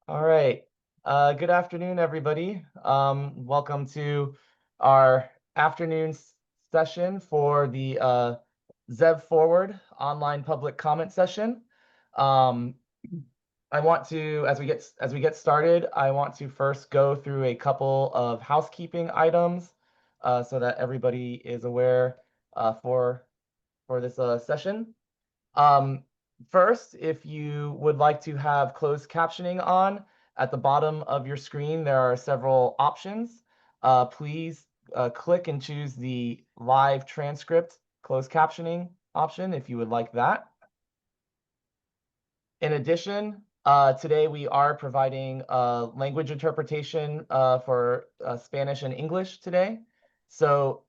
All right. Good afternoon, everybody. Welcome to our afternoon session for the ZEV Forward online public comment session. Um, I want to, as we get started, I want to first go through a couple of housekeeping items so that everybody is aware for this session. Um, First, if you would like to have closed captioning on, at the bottom of your screen, there are several options. Please click and choose the live transcript closed captioning option if you would like that. In addition, today we are providing language interpretation for Spanish and English today. So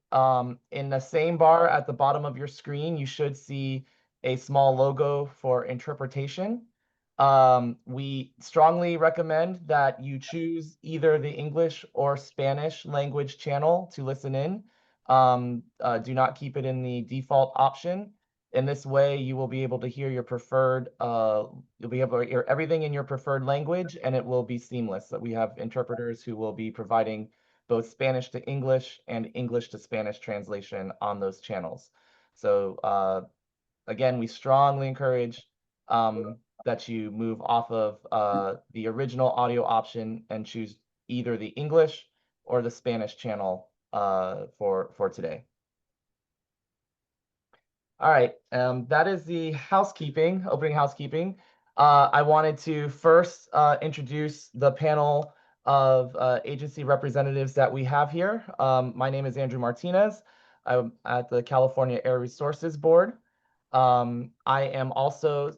in the same bar at the bottom of your screen, you should see a small logo for interpretation. We strongly recommend that you choose either the English or Spanish language channel to listen in. Do not keep it in the default option. In this way, you will be able to hear your preferred, you'll be able to hear everything in your preferred language, and it will be seamless. We have interpreters who will be providing both Spanish to English and English to Spanish translation on those channels. So again, we strongly encourage that you move off of the original audio option and choose either the English or the Spanish channel for today. All right, that is the opening housekeeping. I wanted to first introduce the panel of agency representatives that we have here. My name is Andrew Martinez. I'm at the California Air Resources Board. I am also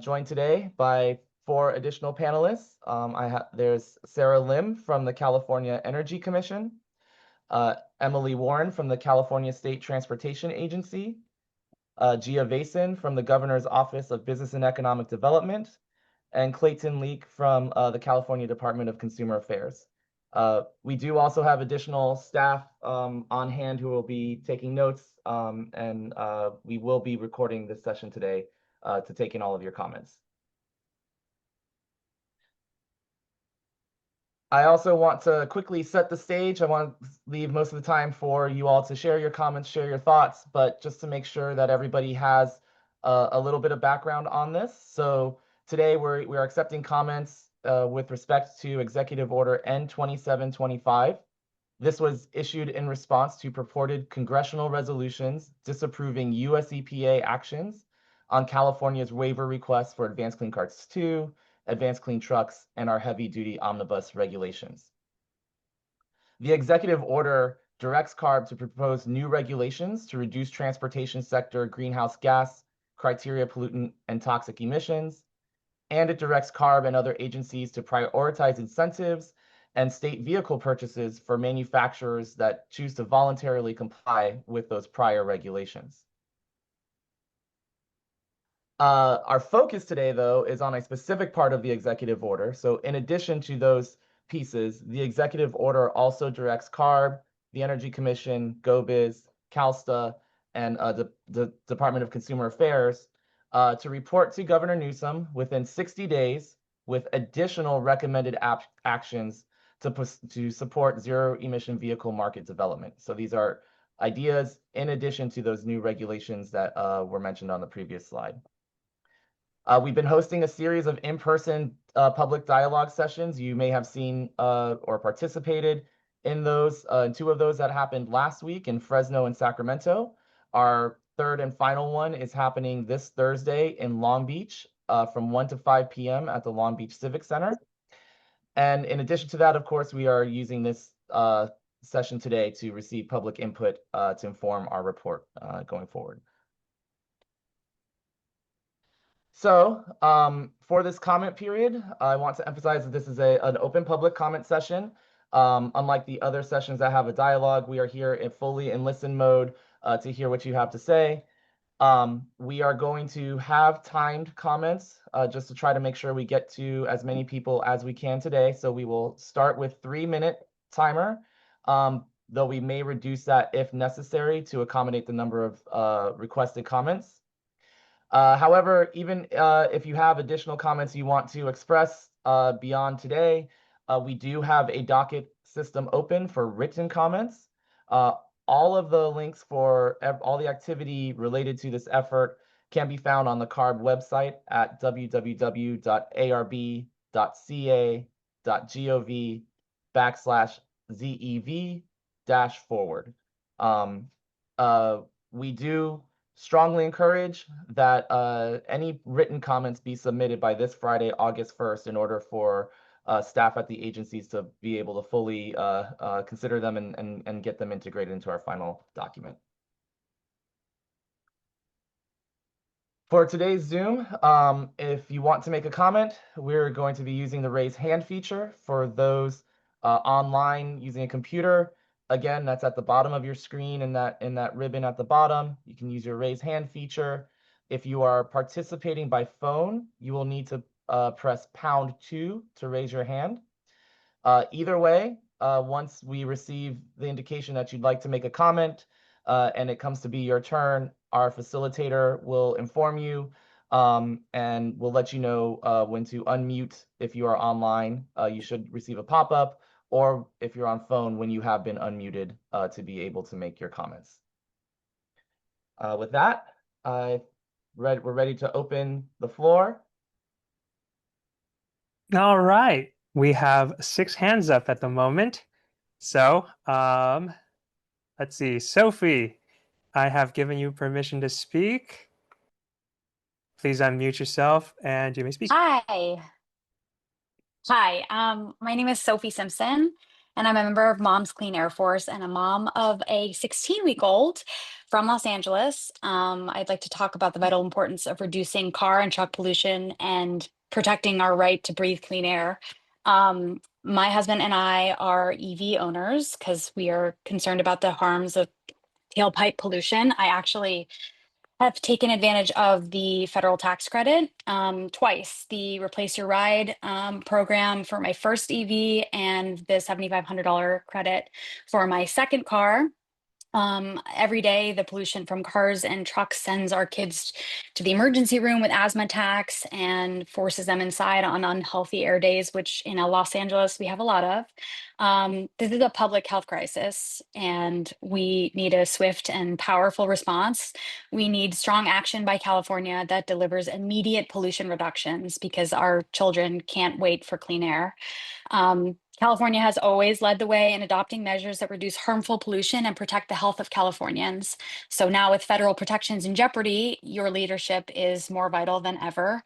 joined today by 4 additional panelists. There's Sarah Lim from the California Energy Commission, Emily Warren from the California State Transportation Agency, Gia Vason from the Governor's Office of Business and Economic Development, and Clayton Leak from the California Department of Consumer Affairs. We do also have additional staff on hand who will be taking notes, and we will be recording this session today to take in all of your comments. I also want to quickly set the stage. I want to leave most of the time for you all to share your comments, share your thoughts, but just to make sure that everybody has a little bit of background on this. So today we are accepting comments with respect to Executive Order N2725. This was issued in response to purported congressional resolutions disapproving US EPA actions on California's waiver requests for Advanced Clean Cars 2, Advanced Clean Trucks, and our heavy-duty omnibus regulations. The executive order directs CARB to propose new regulations to reduce transportation sector greenhouse gas, criteria pollutant, and toxic emissions, and it directs CARB and other agencies to prioritize incentives and state vehicle purchases for manufacturers that choose to voluntarily comply with those prior regulations. Our focus today, though, is on a specific part of the executive order. So in addition to those pieces, the executive order also directs CARB, the Energy Commission, GoBiz, CalSTA, and the Department of Consumer Affairs to report to Governor Newsom within 60 days with additional recommended actions to support zero-emission vehicle market development. So these are ideas in addition to those new regulations that were mentioned on the previous slide. We've been hosting a series of in-person public dialogue sessions. You may have seen or participated in those, 2 of those that happened last week in Fresno and Sacramento. Our 3rd and final one is happening this Thursday in Long Beach from 1 to 5 p.m. at the Long Beach Civic Center. And in addition to that, of course, we are using this session today to receive public input to inform our report going forward. So for this comment period, I want to emphasize that this is an open public comment session. Unlike the other sessions that have a dialogue, we are here fully in listen mode to hear what you have to say. We are going to have timed comments just to try to make sure we get to as many people as we can today. So we will start with 3-minute timer, though we may reduce that if necessary to accommodate the number of requested comments. However, even if you have additional comments you want to express, beyond today, we do have a docket system open for written comments. All of the links for all the activity related to this effort can be found on the CARB website at www.arb.ca.gov/ZEV-forward. We do strongly encourage that any written comments be submitted by this Friday, August 1st, in order for staff at the agencies to be able to fully consider them and get them integrated into our final document. For today's Zoom, if you want to make a comment, we're going to be using the raise hand feature for those online using a computer. Again, that's at the bottom of your screen in that ribbon at the bottom. You can use your raise hand feature. If you are participating by phone, you will need to press #2 to raise your hand. Either way, once we receive the indication that you'd like to make a comment and it comes to be your turn, our facilitator will inform you and we'll let you know when to unmute if you are online. You should receive a pop-up, or if you're on phone, when you have been unmuted to be able to make your comments. With that, we're ready to open the floor. All right, we have 6 hands up at the moment. So let's see, Sophie, I have given you permission to speak. Please unmute yourself and you may speak. Hi. My name is Sophie Simpson, and I'm a member of Mom's Clean Air Force and a mom of a 16-week-old from Los Angeles. I'd like to talk about the vital importance of reducing car and truck pollution and protecting our right to breathe clean air. My husband and I are EV owners because we are concerned about the harms of tailpipe pollution. I actually have taken advantage of the federal tax credit twice, the Replace Your Ride program for my first EV and the $7,500 credit for my second car. Every day, the pollution from cars and trucks sends our kids to the emergency room with asthma attacks and forces them inside on unhealthy air days, which in Los Angeles, we have a lot of. This is a public health crisis, and we need a swift and powerful response. We need strong action by California that delivers immediate pollution reductions because our children can't wait for clean air. California has always led the way in adopting measures that reduce harmful pollution and protect the health of Californians. So now, with federal protections in jeopardy, your leadership is more vital than ever.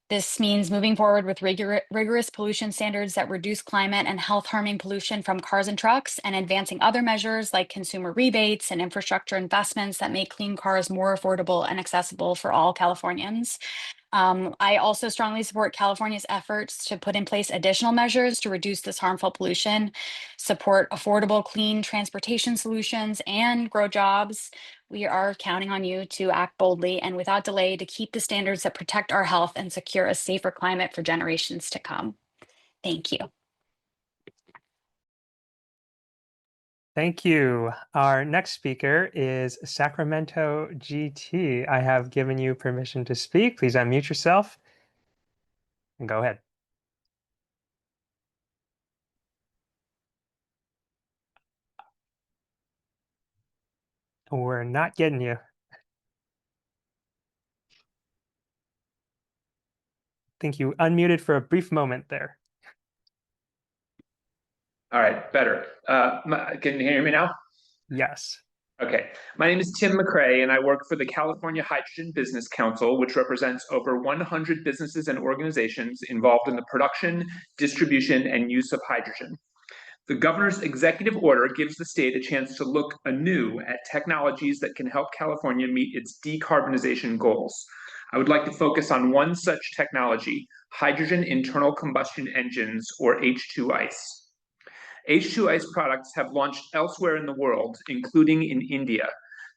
This means moving forward with rigorous pollution standards that reduce climate and health harming pollution from cars and trucks, and advancing other measures like consumer rebates and infrastructure investments that make clean cars more affordable and accessible for all Californians. I also strongly support California's efforts to put in place additional measures to reduce this harmful pollution, support affordable, clean transportation solutions, and grow jobs. We are counting on you to act boldly and without delay to keep the standards that protect our health and secure a safer climate for generations to come. Thank you. Thank you. Our next speaker is Sacramento GT. I have given you permission to speak. Please unmute yourself and go ahead. We're not getting you. I think you unmuted for a brief moment there. All right, better. Can you hear me now? Yes. Okay. My name is Tim McCrae, and I work for the California Hydrogen Business Council, which represents over 100 businesses and organizations involved in the production, distribution, and use of hydrogen. The governor's executive order gives the state a chance to look anew at technologies that can help California meet its decarbonization goals. I would like to focus on one such technology, hydrogen internal combustion engines, or H2ICE. H2ICE products have launched elsewhere in the world, including in India.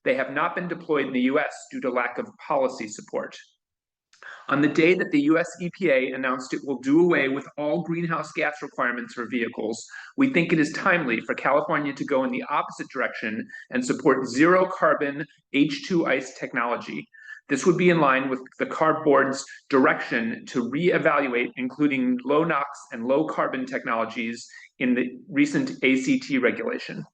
They have not been deployed in the US due to lack of policy support. On the day that the US EPA announced it will do away with all greenhouse gas requirements for vehicles, we think it is timely for California to go in the opposite direction and support zero carbon H2ICE technology. This would be in line with the CARB board's direction to reevaluate including low NOx and low carbon technologies in the recent ACT regulation.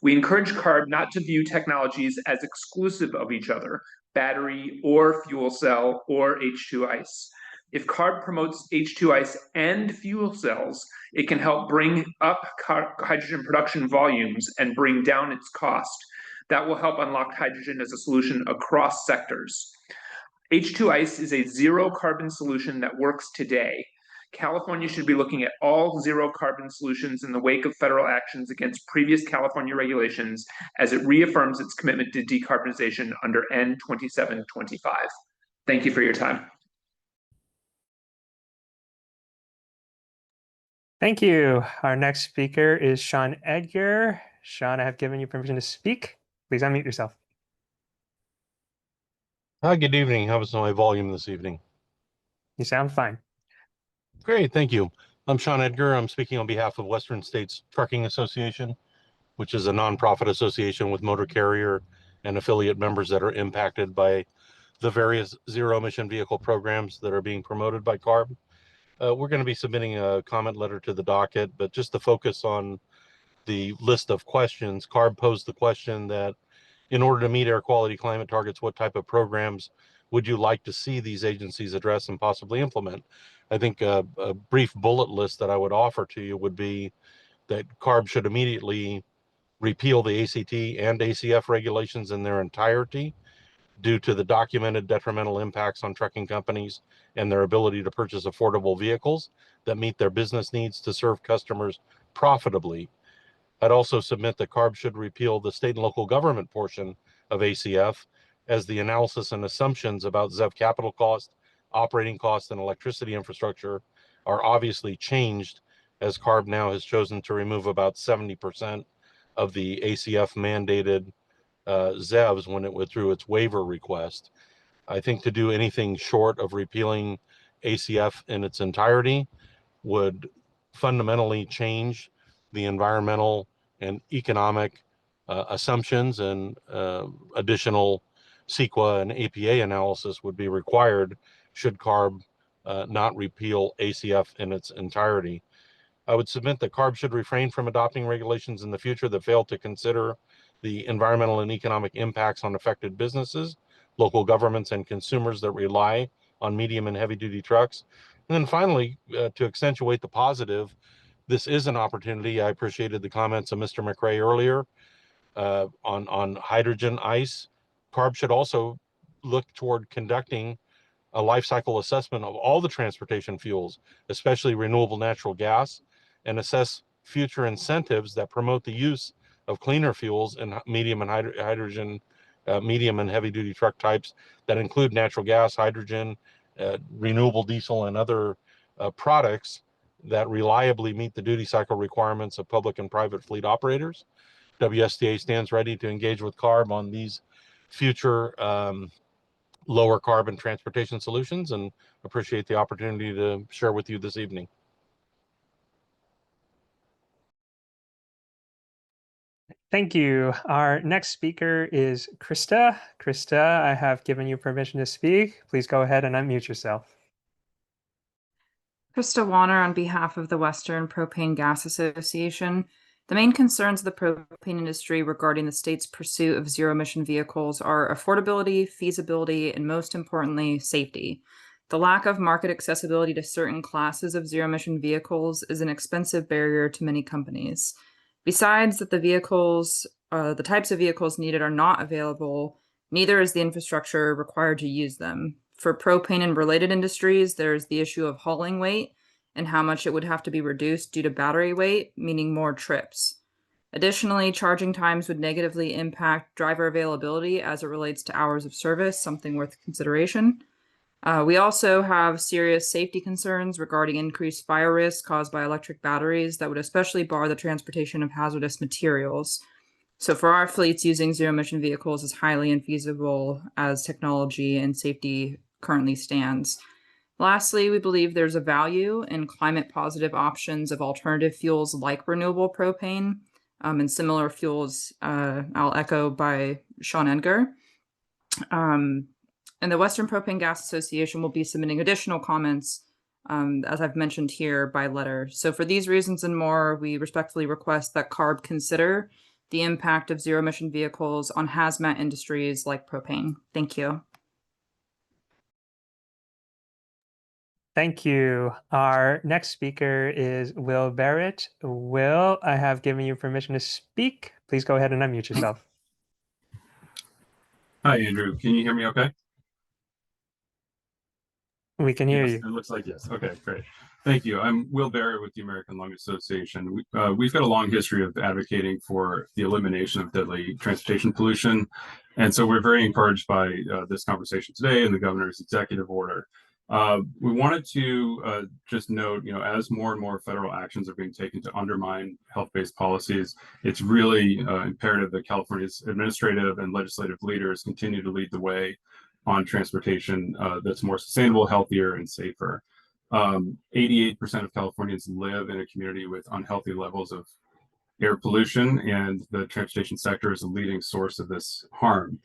We encourage CARB not to view technologies as exclusive of each other, battery or fuel cell or H2 ICE. If CARB promotes H2 ICE and fuel cells, it can help bring up hydrogen production volumes and bring down its cost. That will help unlock hydrogen as a solution across sectors. H2 ICE is a zero carbon solution that works today. California should be looking at all zero carbon solutions in the wake of federal actions against previous California regulations as it reaffirms its commitment to decarbonization under N2725. Thank you for your time. Thank you. Our next speaker is Sean Edgar. Sean, I have given you permission to speak. Please unmute yourself. Hi, good evening. How was my volume this evening? You sound fine. Great, thank you. I'm Sean Edgar. I'm speaking on behalf of Western States Trucking Association, which is a nonprofit association with motor carrier and affiliate members that are impacted by the various zero emission vehicle programs that are being promoted by CARB. We're going to be submitting a comment letter to the docket, but just to focus on the list of questions, CARB posed the question that in order to meet air quality climate targets, what type of programs would you like to see these agencies address and possibly implement? I think a brief bullet list that I would offer to you would be that CARB should immediately repeal the ACT and ACF regulations in their entirety due to the documented detrimental impacts on trucking companies and their ability to purchase affordable vehicles that meet their business needs to serve customers profitably. I'd also submit that CARB should repeal the state and local government portion of ACF, as the analysis and assumptions about ZEV capital cost, operating costs, and electricity infrastructure are obviously changed, as CARB now has chosen to remove about 70% of the ACF mandated ZEVs when it withdrew its waiver request. I think to do anything short of repealing ACF in its entirety would fundamentally change the environmental and economic assumptions, and additional CEQA and APA analysis would be required should CARB not repeal ACF in its entirety. I would submit that CARB should refrain from adopting regulations in the future that fail to consider the environmental and economic impacts on affected businesses, local governments, and consumers that rely on medium and heavy duty trucks. And then finally, to accentuate the positive, this is an opportunity. I appreciated the comments of Mr. McRae earlier on hydrogen ICE. CARB should also look toward conducting a life cycle assessment of all the transportation fuels, especially renewable natural gas, and assess future incentives that promote the use of cleaner fuels in medium and hydrogen, medium and heavy duty truck types that include natural gas, hydrogen, renewable diesel, and other products that reliably meet the duty cycle requirements of public and private fleet operators. WSTA stands ready to engage with CARB on these future lower carbon transportation solutions, and appreciate the opportunity to share with you this evening. Thank you. Our next speaker is Krista. Krista, I have given you permission to speak. Please go ahead and unmute yourself. Krista Warner on behalf of the Western Propane Gas Association. The main concerns of the propane industry regarding the state's pursuit of zero-emission vehicles are affordability, feasibility, and most importantly, safety. The lack of market accessibility to certain classes of zero-emission vehicles is an expensive barrier to many companies. Besides that the types of vehicles needed are not available, neither is the infrastructure required to use them. For propane and related industries, there's the issue of hauling weight and how much it would have to be reduced due to battery weight, meaning more trips. Additionally, charging times would negatively impact driver availability as it relates to hours of service, something worth consideration. We also have serious safety concerns regarding increased fire risk caused by electric batteries that would especially bar the transportation of hazardous materials. So for our fleets, using zero-emission vehicles is highly infeasible as technology and safety currently stands. Lastly, we believe there's a value in climate-positive options of alternative fuels like renewable propane and similar fuels. I'll echo by Sean Edgar. And the Western Propane Gas Association will be submitting additional comments, as I've mentioned here, by letter. So for these reasons and more, we respectfully request that CARB consider the impact of zero emission vehicles on hazmat industries like propane. Thank you. Thank you. Our next speaker is Will Barrett. Will, I have given you permission to speak. Please go ahead and unmute yourself. Hi, Andrew. Can you hear me okay? We can hear Yes, you. it looks like yes. Okay, great. Thank you. I'm Will Barrett with the American Lung Association. We've got a long history of advocating for the elimination of deadly transportation pollution. And so we're very encouraged by this conversation today and the governor's executive order. We wanted to just note, as more and more federal actions are being taken to undermine health-based policies, it's really imperative that California's administrative and legislative leaders continue to lead the way on transportation that's more sustainable, healthier, and safer. 88% of Californians live in a community with unhealthy levels of air pollution, and the transportation sector is a leading source of this harm.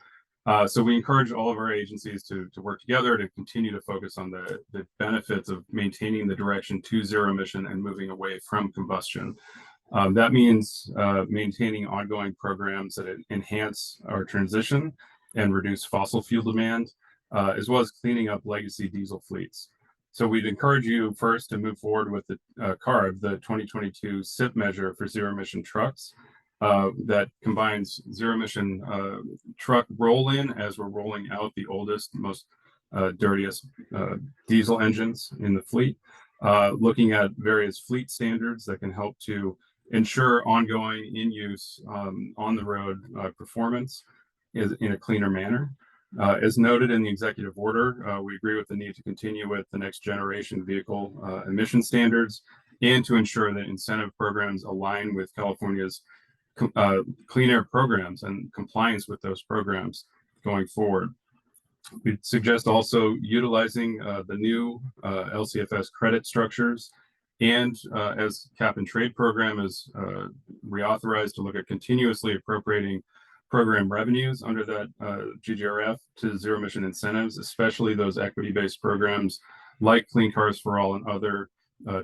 So we encourage all of our agencies to work together to continue to focus on the benefits of maintaining the direction to zero emission and moving away from combustion. That means maintaining ongoing programs that enhance our transition and reduce fossil fuel demand, as well as cleaning up legacy diesel fleets. So we'd encourage you first to move forward with the CARB, the 2022 SIP measure for zero emission trucks, that combines zero emission truck roll-in as we're rolling out the oldest, most dirtiest diesel engines in the fleet, looking at various fleet standards that can help to ensure ongoing in-use on the road performance in a cleaner manner. As noted in the executive order, we agree with the need to continue with the next generation vehicle emission standards and to ensure that incentive programs align with California's clean air programs and compliance with those programs going forward. We suggest also utilizing the new LCFS credit structures, and as cap and trade program is reauthorized, to look at continuously appropriating program revenues under that GGRF to zero emission incentives, especially those equity-based programs like Clean Cars for All and other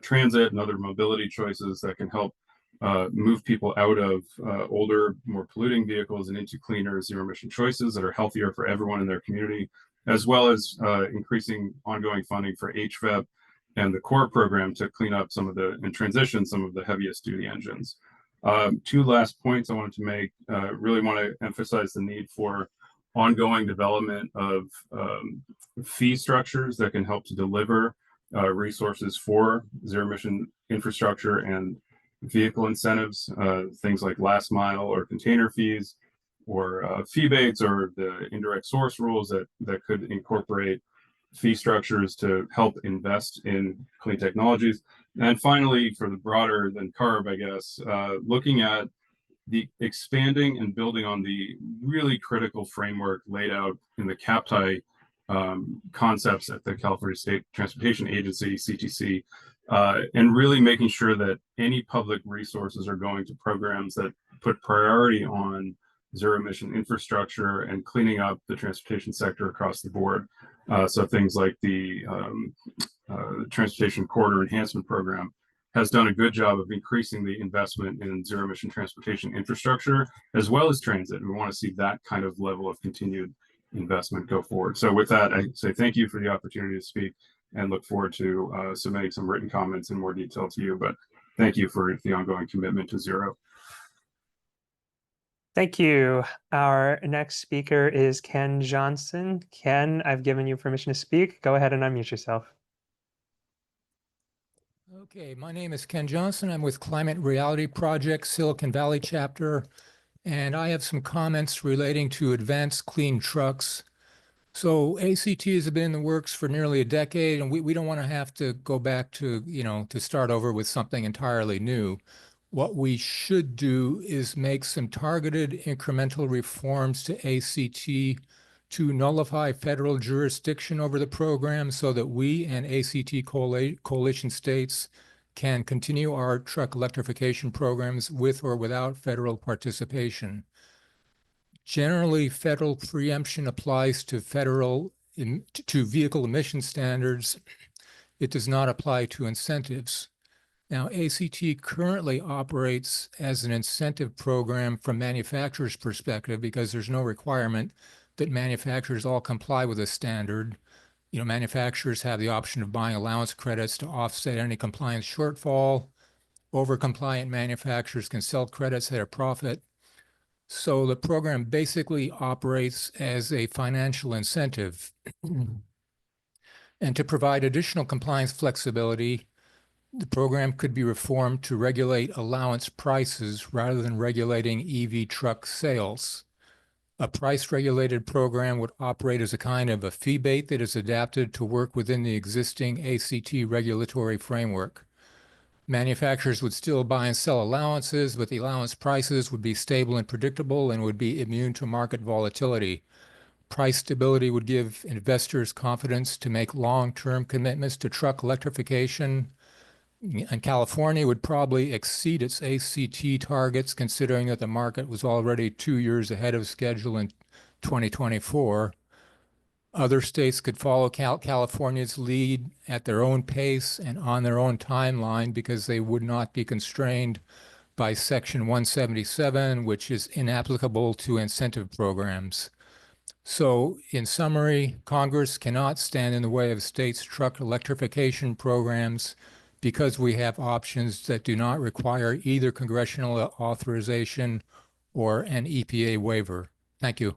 transit and other mobility choices that can help move people out of older, more polluting vehicles and into cleaner zero emission choices that are healthier for everyone in their community, as well as increasing ongoing funding for HVEP and the core program to clean up some of the and transition some of the heaviest duty engines. Two last points I wanted to make. Really want to emphasize the need for ongoing development of fee structures that can help to deliver resources for zero emission infrastructure and vehicle incentives, things like last mile or container fees, or fee baits, or the indirect source rules that could incorporate fee structures to help invest in clean technologies. And finally, for the broader than CARB, I guess, looking at the expanding and building on the really critical framework laid out in the CAPTI concepts at the California State Transportation Agency, CTC, and really making sure that any public resources are going to programs that put priority on zero emission infrastructure and cleaning up the transportation sector across the board. So things like the Transportation Corridor Enhancement Program has done a good job of increasing the investment in zero emission transportation infrastructure, as well as transit. We want to see that kind of level of continued investment go forward. So with that, I say thank you for the opportunity to speak and look forward to submitting some written comments in more detail to you. But thank you for the ongoing commitment to zero. Thank you. Our next speaker is Ken Johnson. Ken, I've given you permission to speak. Go ahead and unmute yourself. Okay, my name is Ken Johnson. I'm with Climate Reality Project, Silicon Valley chapter, and I have some comments relating to advanced clean trucks. So ACT has been in the works for nearly a decade, and we don't want to have to go back to, to start over with something entirely new. What we should do is make some targeted incremental reforms to ACT to nullify federal jurisdiction over the program so that we and ACT coalition states can continue our truck electrification programs with or without federal participation. Generally, federal preemption applies to federal to vehicle emission standards, it does not apply to incentives. Now, ACT currently operates as an incentive program from manufacturers' perspective because there's no requirement that manufacturers all comply with the standard. You know, manufacturers have the option of buying allowance credits to offset any compliance shortfall. Over-compliant manufacturers can sell credits at a profit. So the program basically operates as a financial incentive. And to provide additional compliance flexibility, the program could be reformed to regulate allowance prices rather than regulating EV truck sales. A price-regulated program would operate as a kind of a fee bait that is adapted to work within the existing ACT regulatory framework. Manufacturers would still buy and sell allowances, but the allowance prices would be stable and predictable and would be immune to market volatility. Price stability would give investors confidence to make long-term commitments to truck electrification. And California would probably exceed its ACT targets, considering that the market was already 2 years ahead of schedule in 2024. Other states could follow California's lead at their own pace and on their own timeline because they would not be constrained by Section 177, which is inapplicable to incentive programs. So, in summary, Congress cannot stand in the way of states' truck electrification programs because we have options that do not require either congressional authorization or an EPA waiver. Thank you.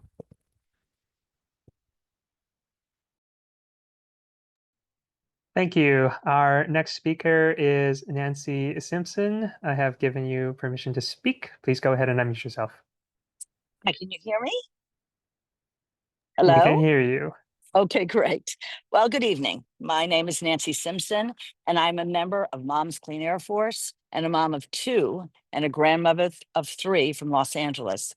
Thank you. Our next speaker is Nancy Simpson. I have given you permission to speak. Please go ahead and unmute yourself. Hi, can you hear me? We can Hello? hear you. Okay, great. Well, good evening. My name is Nancy Simpson, and I'm a member of Mom's Clean Air Force and a mom of 2 and a grandmother of 3 from Los Angeles.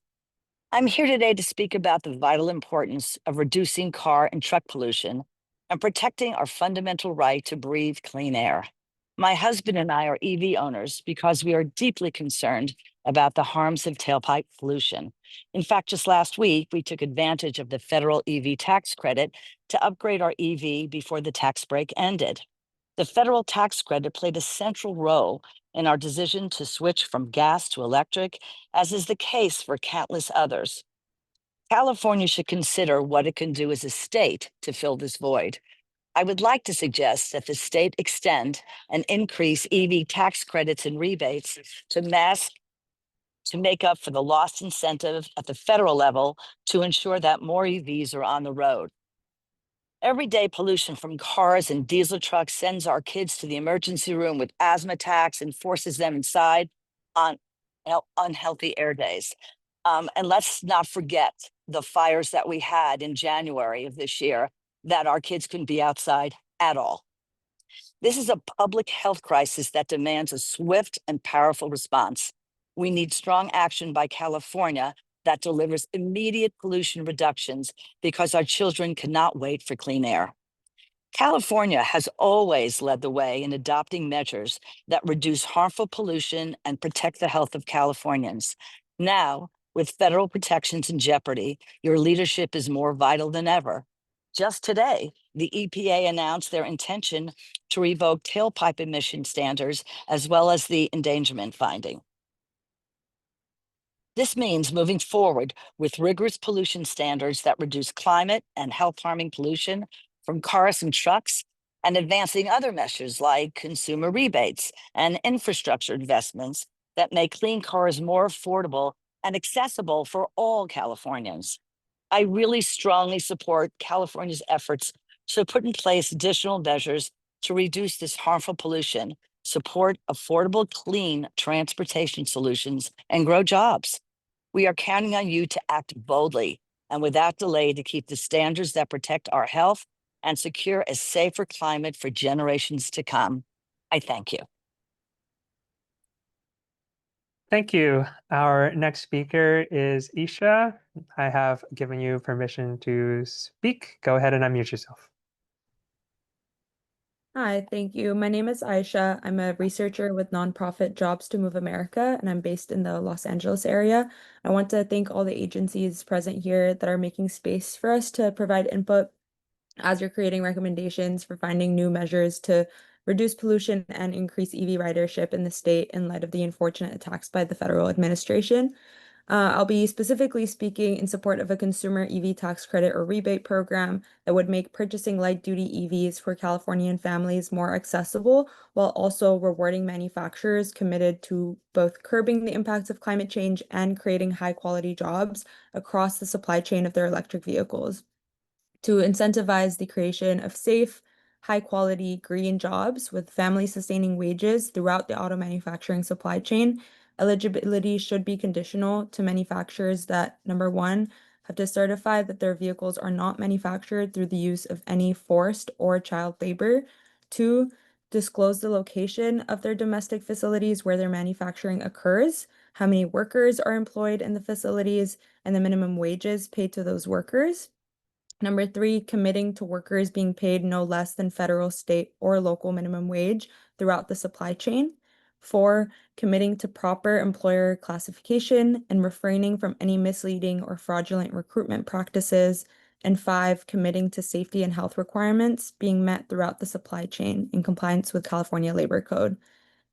I'm here today to speak about the vital importance of reducing car and truck pollution and protecting our fundamental right to breathe clean air. My husband and I are EV owners because we are deeply concerned about the harms of tailpipe pollution. In fact, just last week, we took advantage of the federal EV tax credit to upgrade our EV before the tax break ended. The federal tax credit played a central role in our decision to switch from gas to electric, as is the case for countless others. California should consider what it can do as a state to fill this void. I would like to suggest that the state extend and increase EV tax credits and rebates to make up for the lost incentive at the federal level to ensure that more EVs are on the road. Everyday pollution from cars and diesel trucks sends our kids to the emergency room with asthma attacks and forces them inside on unhealthy air days. And let's not forget the fires that we had in January of this year, that our kids couldn't be outside at all. This is a public health crisis that demands a swift and powerful response. We need strong action by California that delivers immediate pollution reductions because our children cannot wait for clean air. California has always led the way in adopting measures that reduce harmful pollution and protect the health of Californians. Now, with federal protections in jeopardy, your leadership is more vital than ever. Just today, the EPA announced their intention to revoke tailpipe emission standards as well as the endangerment finding. This means moving forward with rigorous pollution standards that reduce climate and health-harming pollution from cars and trucks, and advancing other measures like consumer rebates and infrastructure investments that make clean cars more affordable and accessible for all Californians. I really strongly support California's efforts to put in place additional measures to reduce this harmful pollution, support affordable, clean transportation solutions, and grow jobs. We are counting on you to act boldly and without delay to keep the standards that protect our health and secure a safer climate for generations to come. I thank you. Thank you. Our next speaker is Isha. I have given you permission to speak. Go ahead and unmute yourself. Hi, thank you. My name is Aisha. I'm a researcher with nonprofit Jobs to Move America, and I'm based in the Los Angeles area. I want to thank all the agencies present here that are making space for us to provide input as you're creating recommendations for finding new measures to reduce pollution and increase EV ridership in the state in light of the unfortunate attacks by the federal administration. I'll be specifically speaking in support of a consumer EV tax credit or rebate program that would make purchasing light-duty EVs for Californian families more accessible, while also rewarding manufacturers committed to both curbing the impacts of climate change and creating high-quality jobs across the supply chain of their electric vehicles. To incentivize the creation of safe, high-quality green jobs with family-sustaining wages throughout the auto manufacturing supply chain, eligibility should be conditional to manufacturers that, number one, have to certify that their vehicles are not manufactured through the use of any forced or child labor. Two, disclose the location of their domestic facilities where their manufacturing occurs, how many workers are employed in the facilities, and the minimum wages paid to those workers. Number three, committing to workers being paid no less than federal, state, or local minimum wage throughout the supply chain. Four, committing to proper employer classification and refraining from any misleading or fraudulent recruitment practices. And five, committing to safety and health requirements being met throughout the supply chain in compliance with California Labor Code.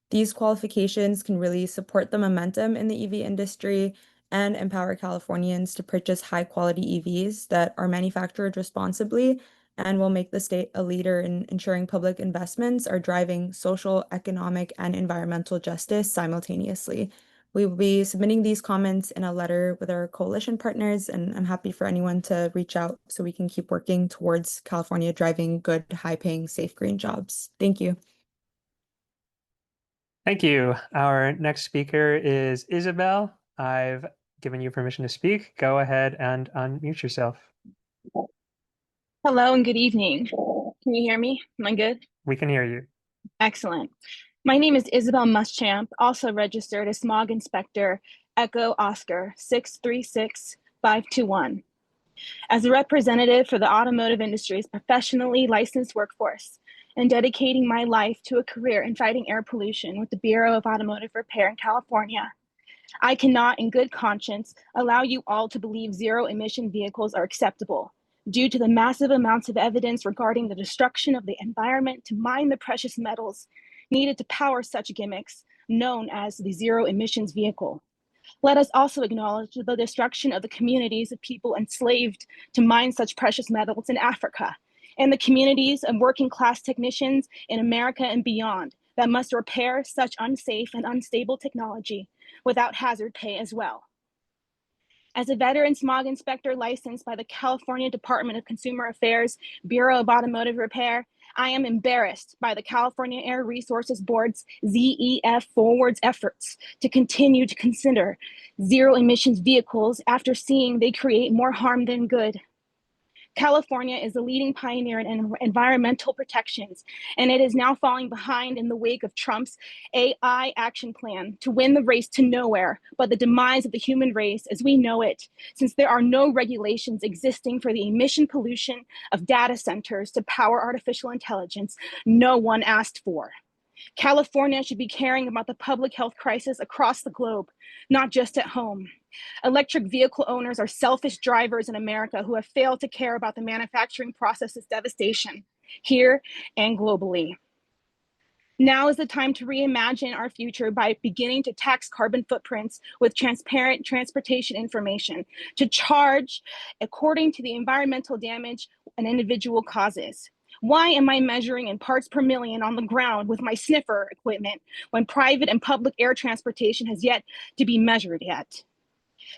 These qualifications can really support the momentum in the EV industry and empower Californians to purchase high-quality EVs that are manufactured responsibly and will make the state a leader in ensuring public investments are driving social, economic, and environmental justice simultaneously. We will be submitting these comments in a letter with our coalition partners, and I'm happy for anyone to reach out so we can keep working towards California driving good, high-paying, safe green jobs. Thank you. Thank you. Our next speaker is Isabel. I've given you permission to speak. Go ahead and unmute yourself. Hello and good evening. Can you hear me? Am I good? We can hear you. Excellent. My name is Isabel Muschamp, also registered as Smog Inspector Echo Oscar 636521. As a representative for the automotive industry's professionally licensed workforce and dedicating my life to a career in fighting air pollution with the Bureau of Automotive Repair in California, I cannot in good conscience allow you all to believe zero-emission vehicles are acceptable due to the massive amounts of evidence regarding the destruction of the environment to mine the precious metals needed to power such gimmicks known as the zero-emissions vehicle. Let us also acknowledge the destruction of the communities of people enslaved to mine such precious metals in Africa, and the communities of working-class technicians in America and beyond that must repair such unsafe and unstable technology without hazard pay as well. As a veteran smog inspector licensed by the California Department of Consumer Affairs Bureau of Automotive Repair, I am embarrassed by the California Air Resources Board's ZEV Forward's efforts to continue to consider zero emissions vehicles after seeing they create more harm than good. California is a leading pioneer in environmental protections, and it is now falling behind in the wake of Trump's AI action plan to win the race to nowhere but the demise of the human race as we know it, since there are no regulations existing for the emission pollution of data centers to power artificial intelligence no one asked for. California should be caring about the public health crisis across the globe, not just at home. Electric vehicle owners are selfish drivers in America who have failed to care about the manufacturing process's devastation, here and globally. Now is the time to reimagine our future by beginning to tax carbon footprints with transparent transportation information, to charge according to the environmental damage an individual causes. Why am I measuring in parts per million on the ground with my sniffer equipment when private and public air transportation has yet to be measured yet?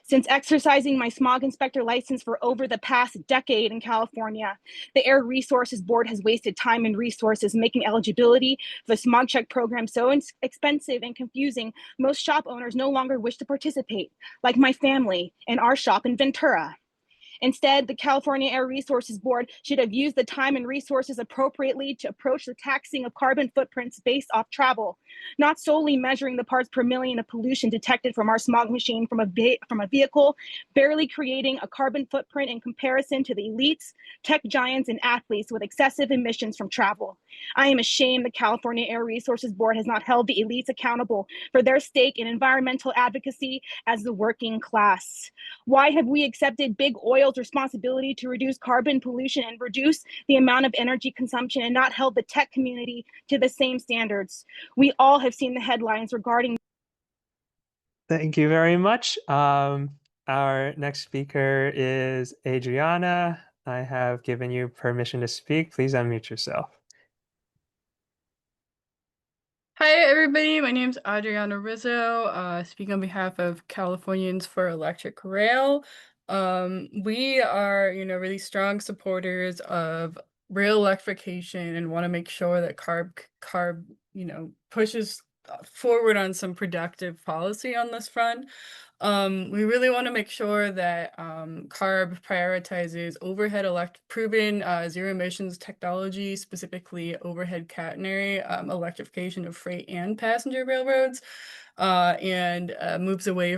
Since exercising my smog inspector license for over the past decade in California, the Air Resources Board has wasted time and resources making eligibility for the smog check program so expensive and confusing, most shop owners no longer wish to participate, like my family and our shop in Ventura. Instead, the California Air Resources Board should have used the time and resources appropriately to approach the taxing of carbon footprints based off travel, not solely measuring the parts per million of pollution detected from our smog machine from a vehicle, barely creating a carbon footprint in comparison to the elites, tech giants, and athletes with excessive emissions from travel. I am ashamed the California Air Resources Board has not held the elites accountable for their stake in environmental advocacy as the working class. Why have we accepted big oil rail's responsibility to reduce carbon pollution and reduce the amount of energy consumption and not held the tech community to the same standards. We all have seen the headlines regarding. Thank you very much. Our next speaker is Adriana. I have given you permission to speak. Please unmute yourself. Hi, everybody. My name is Adriana Rizzo, speaking on behalf of Californians for Electric Rail. We are, really strong supporters of rail electrification and want to make sure that CARB, pushes forward on some productive policy on this front. We really want to make sure that CARB prioritizes overhead proven zero emissions technology, specifically overhead catenary electrification of freight and passenger railroads, and moves away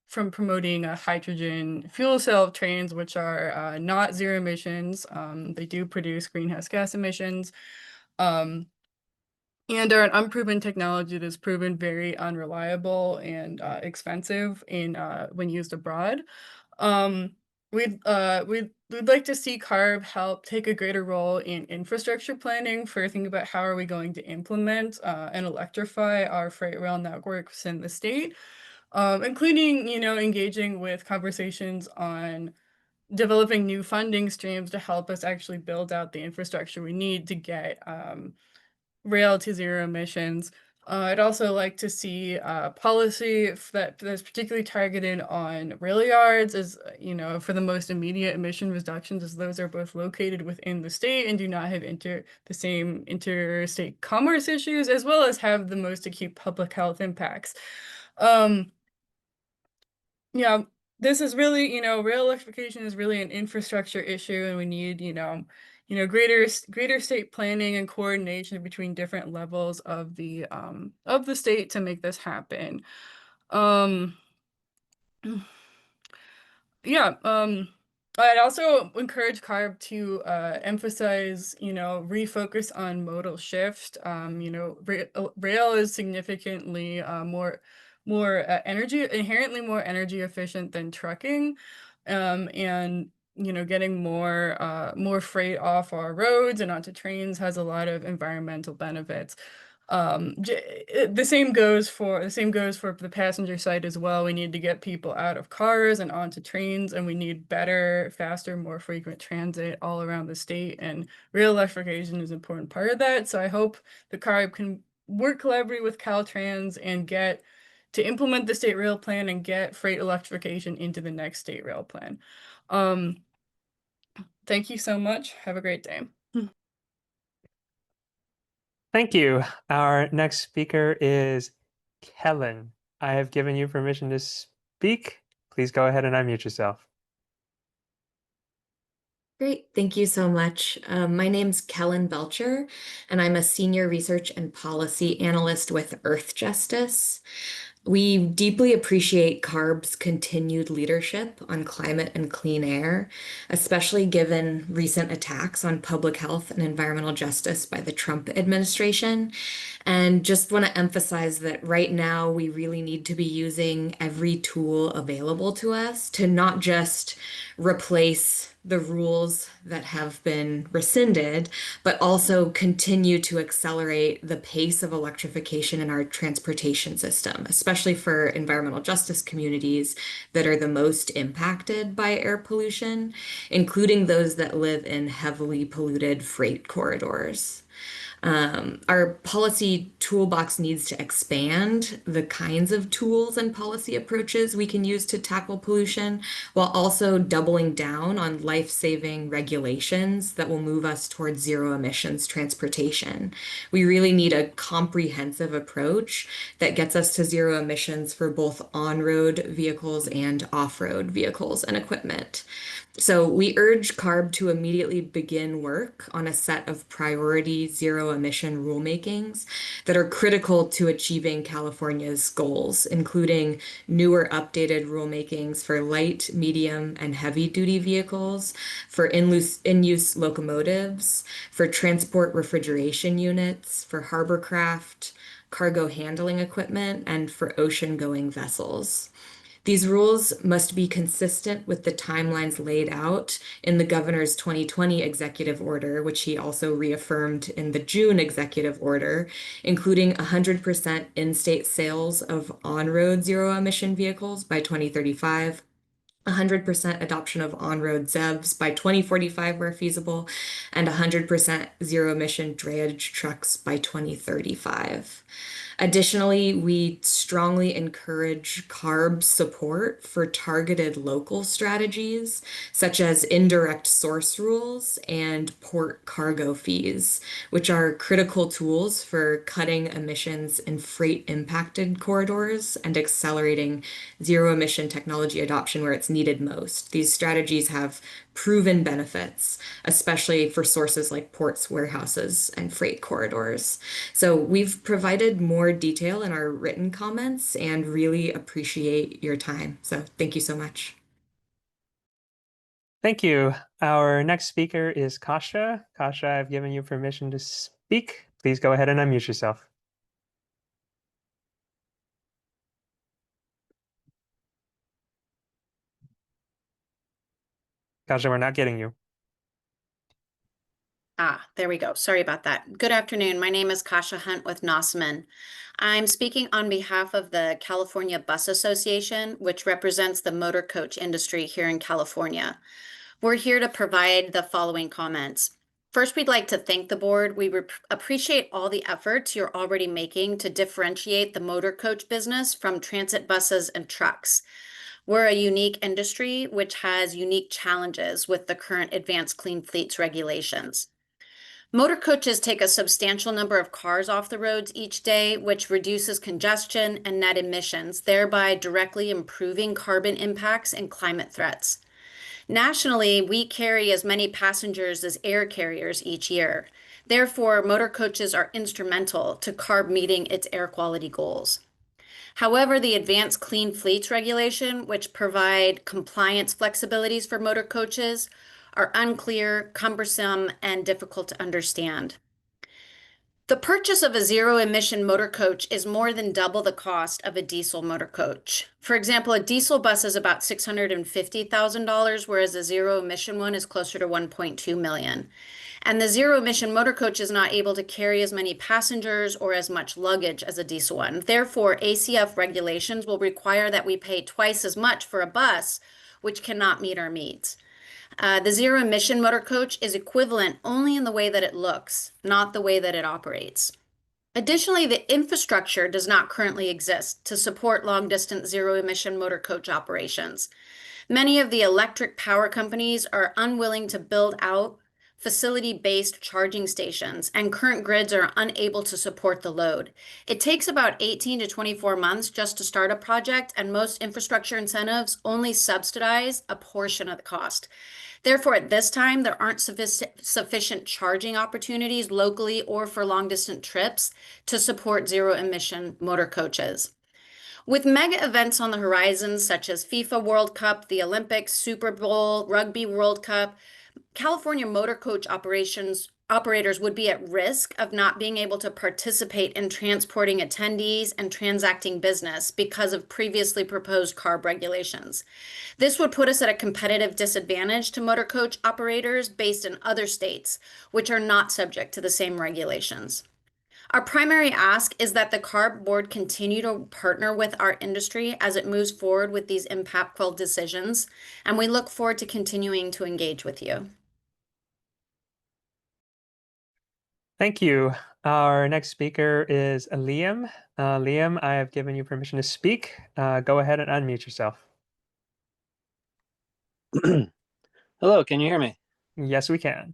from promoting hydrogen fuel cell trains, which are not zero emissions. They do produce greenhouse gas emissions. And are an unproven technology that's proven very unreliable and expensive when used abroad. We'd like to see CARB help take a greater role in infrastructure planning for thinking about how are we going to implement and electrify our freight rail networks in the state, including engaging with conversations on developing new funding streams to help us actually build out the infrastructure we need to get rail to zero emissions. I'd also like to see policy that's particularly targeted on rail yards, as for the most immediate emission reductions, as those are both located within the state and do not have the same interstate commerce issues, as well as have the most acute public health impacts. Yeah, this is really, rail electrification is really an infrastructure issue, and we need, greater state planning and coordination between different levels of the state to make this happen. Yeah, I'd also encourage CARB to emphasize, refocus on modal shift. Rail is significantly inherently more energy efficient than trucking, and getting more freight off our roads and onto trains has a lot of environmental benefits. The same goes for the passenger side as well. We need to get people out of cars and onto trains, and we need better, faster, more frequent transit all around the state, and rail electrification is an important part of that. So I hope the CARB can work collaboratively with Caltrans and get to implement the state rail plan and get freight electrification into the next state rail plan. Thank you so much. Have a great day. Thank you. Our next speaker is Kellen. I have given you permission to speak. Please go ahead and unmute yourself. Great, thank you so much. My name's Kellen Belcher, and I'm a senior research and policy analyst with Earth Justice. We deeply appreciate CARB's continued leadership on climate and clean air, especially given recent attacks on public health and environmental justice by the Trump administration. And just want to emphasize that right now we really need to be using every tool available to us to not just replace the rules that have been rescinded, but also continue to accelerate the pace of electrification in our transportation system, especially for environmental justice communities that are the most impacted by air pollution, including those that live in heavily polluted freight corridors. Our policy toolbox needs to expand the kinds of tools and policy approaches we can use to tackle pollution, while also doubling down on life-saving regulations that will move us towards zero emissions transportation. We really need a comprehensive approach that gets us to zero emissions for both on-road vehicles and off-road vehicles and equipment. So we urge CARB to immediately begin work on a set of priority zero emission rulemakings that are critical to achieving California's goals, including newer updated rulemakings for light, medium, and heavy duty vehicles, for in-use locomotives, for transport refrigeration units, for hovercraft, cargo handling equipment, and for ocean-going vessels. These rules must be consistent with the timelines laid out in the governor's 2020 executive order, which he also reaffirmed in the June executive order, including 100% in-state sales of on-road zero-emission vehicles by 2035, 100% adoption of on-road ZEVs by 2045 where feasible, and 100% zero-emission drayage trucks by 2035. Additionally, we strongly encourage CARB support for targeted local strategies, such as indirect source rules and port cargo fees, which are critical tools for cutting emissions in freight-impacted corridors and accelerating zero-emission technology adoption where it's needed most. These strategies have proven benefits, especially for sources like ports, warehouses, and freight corridors. So we've provided more detail in our written comments and really appreciate your time. So thank you so much. Thank you. Our next speaker is Kasha. Kasha, I've given you permission to speak. Please go ahead and unmute yourself. Kasha, we're not getting you. There we go. Sorry about that. Good afternoon. My name is Kasha Hunt with Nosman. I'm speaking on behalf of the California Bus Association, which represents the motor coach industry here in California. We're here to provide the following comments. First, we'd like to thank the board. We appreciate all the efforts you're already making to differentiate the motor coach business from transit buses and trucks. We're a unique industry which has unique challenges with the current advanced clean fleets regulations. Motor coaches take a substantial number of cars off the roads each day, which reduces congestion and net emissions, thereby directly improving carbon impacts and climate threats. Nationally, we carry as many passengers as air carriers each year. Therefore, motor coaches are instrumental to CARB meeting its air quality goals. However, the Advanced Clean Fleets regulation, which provide compliance flexibilities for motor coaches, are unclear, cumbersome, and difficult to understand. The purchase of a zero-emission motor coach is more than double the cost of a diesel motor coach. For example, a diesel bus is about $650,000, whereas a zero-emission one is closer to $1.2 million. And the zero-emission motor coach is not able to carry as many passengers or as much luggage as a diesel one. Therefore, ACF regulations will require that we pay twice as much for a bus, which cannot meet our needs. The zero-emission motor coach is equivalent only in the way that it looks, not the way that it operates. Additionally, the infrastructure does not currently exist to support long-distance zero-emission motor coach operations. Many of the electric power companies are unwilling to build out facility-based charging stations, and current grids are unable to support the load. It takes about 18 to 24 months just to start a project, and most infrastructure incentives only subsidize a portion of the cost. Therefore, at this time, there aren't sufficient charging opportunities locally or for long-distance trips to support zero-emission motor coaches. With mega events on the horizon, such as FIFA World Cup, the Olympics, Super Bowl, Rugby World Cup, California motor coach operators would be at risk of not being able to participate in transporting attendees and transacting business because of previously proposed CARB regulations. This would put us at a competitive disadvantage to motor coach operators based in other states, which are not subject to the same regulations. Our primary ask is that the CARB board continue to partner with our industry as it moves forward with these impactful decisions, and we look forward to continuing to engage with you. Thank you. Our next speaker is Liam. Liam, I have given you permission to speak. Go ahead and unmute yourself. Hello, can you hear me? Yes, we can.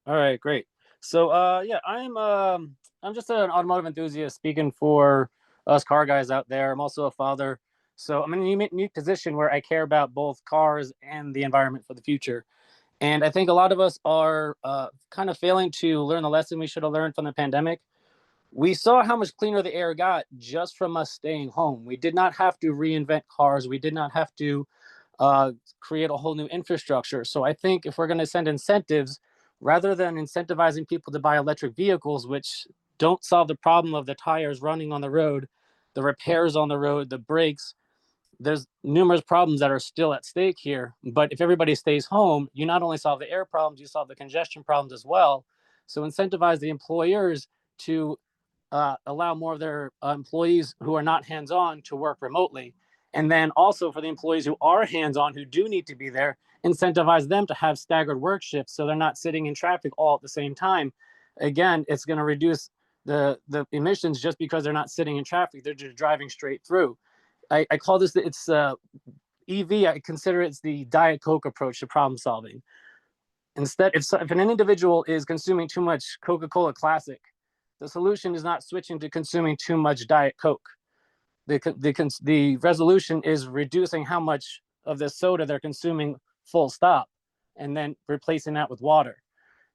All right, great. So yeah, I'm just an automotive enthusiast speaking for us car guys out there. I'm also a father. So I'm in a unique position where I care about both cars and the environment for the future. And I think a lot of us are kind of failing to learn the lesson we should have learned from the pandemic. We saw how much cleaner the air got just from us staying home. We did not have to reinvent cars. We did not have to create a whole new infrastructure. So I think if we're going to send incentives, rather than incentivizing people to buy electric vehicles, which don't solve the problem of the tires running on the road, the repairs on the road, the brakes, there's numerous problems that are still at stake here. But if everybody stays home, you not only solve the air problems, you solve the congestion problems as well. So incentivize the employers to allow more of their employees who are not hands-on to work remotely. And then also for the employees who are hands-on, who do need to be there, incentivize them to have staggered work shifts so they're not sitting in traffic all at the same time. Again, it's going to reduce the emissions just because they're not sitting in traffic. They're just driving straight through. I call this, it's EV, I consider it's the Diet Coke approach to problem solving. Instead, if an individual is consuming too much Coca-Cola Classic, the solution is not switching to consuming too much Diet Coke. The resolution is reducing how much of the soda they're consuming full stop, and then replacing that with water.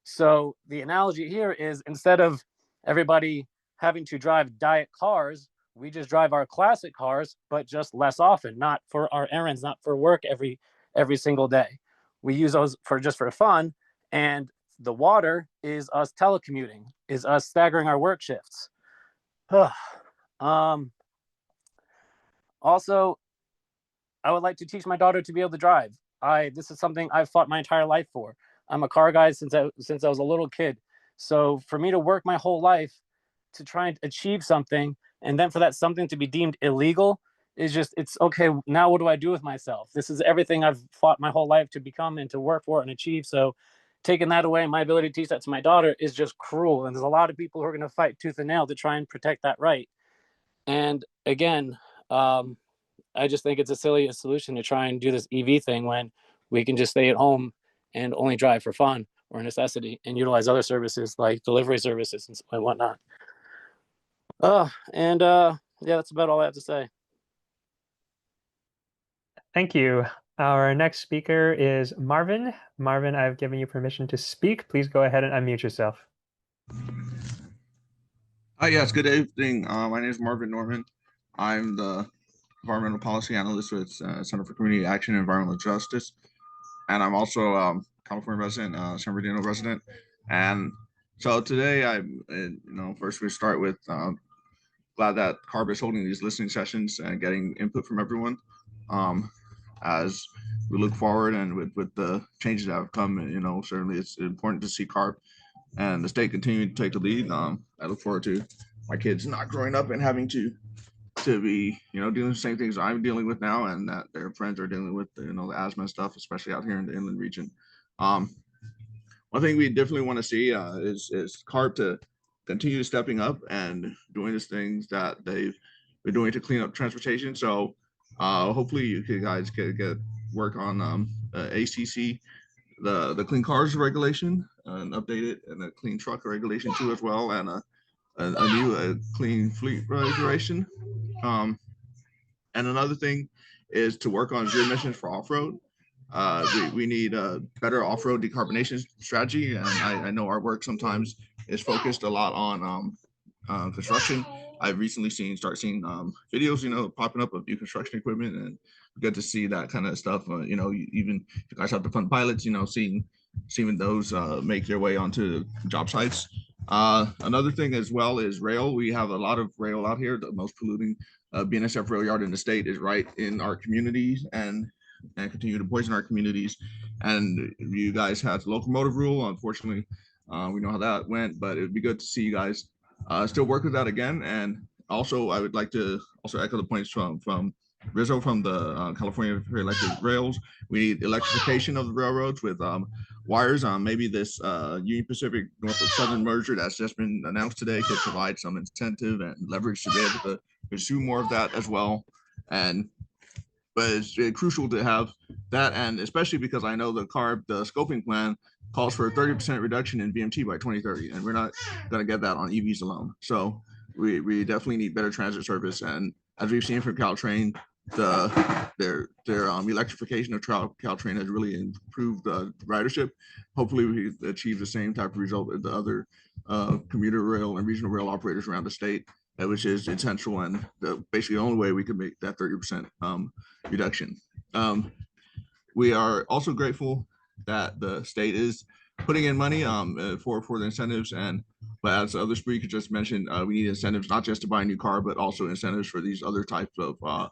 So the analogy here is, instead of everybody having to drive diet cars, we just drive our classic cars, but just less often, not for our errands, not for work every single day. We use those for just for fun. And the water is us telecommuting, is us staggering our work shifts. Also, I would like to teach my daughter to be able to drive. This is something I've fought my entire life for. I'm a car guy since I was a little kid. So for me to work my whole life to try and achieve something, and then for that something to be deemed illegal, is just, it's okay, now what do I do with myself? This is everything I've fought my whole life to become and to work for and achieve. So taking that away, my ability to teach that to my daughter, is just cruel. And there's a lot of people who are going to fight tooth and nail to try and protect that right. And again, I just think it's a silly solution to try and do this EV thing when we can just stay at home and only drive for fun or necessity and utilize other services like delivery services and whatnot. Yeah, that's about all I have to say. Thank you. Our next speaker is Marvin. Marvin, I've given you permission to speak. Please go ahead and unmute yourself. Yes, good evening. My name is Marvin Norman. I'm the environmental policy analyst with Center for Community Action and Environmental Justice. And I'm also a California resident, San Bernardino resident. And so today, first we start with glad that CARB is holding these listening sessions and getting input from everyone. As we look forward and with the changes that have come, certainly it's important to see CARB and the state continue to take the lead. I look forward to my kids not growing up and having to be, doing the same things I'm dealing with now, and that their friends are dealing with, the asthma stuff, especially out here in the inland region. One thing we definitely want to see is CARB to continue stepping up and doing the things that they've been doing to clean up transportation. So hopefully you guys get work on ACC, the clean cars regulation, and update it, and a clean truck regulation too as well, and a new clean fleet regulation. And another thing is to work on zero emissions for off-road. We need a better off-road decarbonization strategy, and I know our work sometimes is focused a lot on construction. I've recently start seeing videos, popping up of new construction equipment, and good to see that kind of stuff. Even if you guys have to fund pilots, seeing those make their way onto job sites. Another thing as well is rail. We have a lot of rail out here. The most polluting BNSF rail yard in the state is right in our communities, and continue to poison our communities. And you guys had the locomotive rule. Unfortunately, we know how that went, but it would be good to see you guys still work with that again. And also, I would like to also echo the points from Rizzo from the California Electric Rails. We need electrification of the railroads with wires. Maybe this Union Pacific Norfolk Southern merger that's just been announced today could provide some incentive and leverage to be able to pursue more of that as well. But it's crucial to have that, and especially because I know the scoping plan calls for a 30% reduction in VMT by 2030, and we're not going to get that on EVs alone. So we definitely need better transit service, and as we've seen from Caltrain, their electrification of Caltrain has really improved ridership. Hopefully, we achieve the same type of result with the other commuter rail and regional rail operators around the state, which is essential and basically the only way we can make that 30% reduction. We are also grateful that the state is putting in money for the incentives, but as other speakers just mentioned, we need incentives not just to buy a new car, but also incentives for these other types of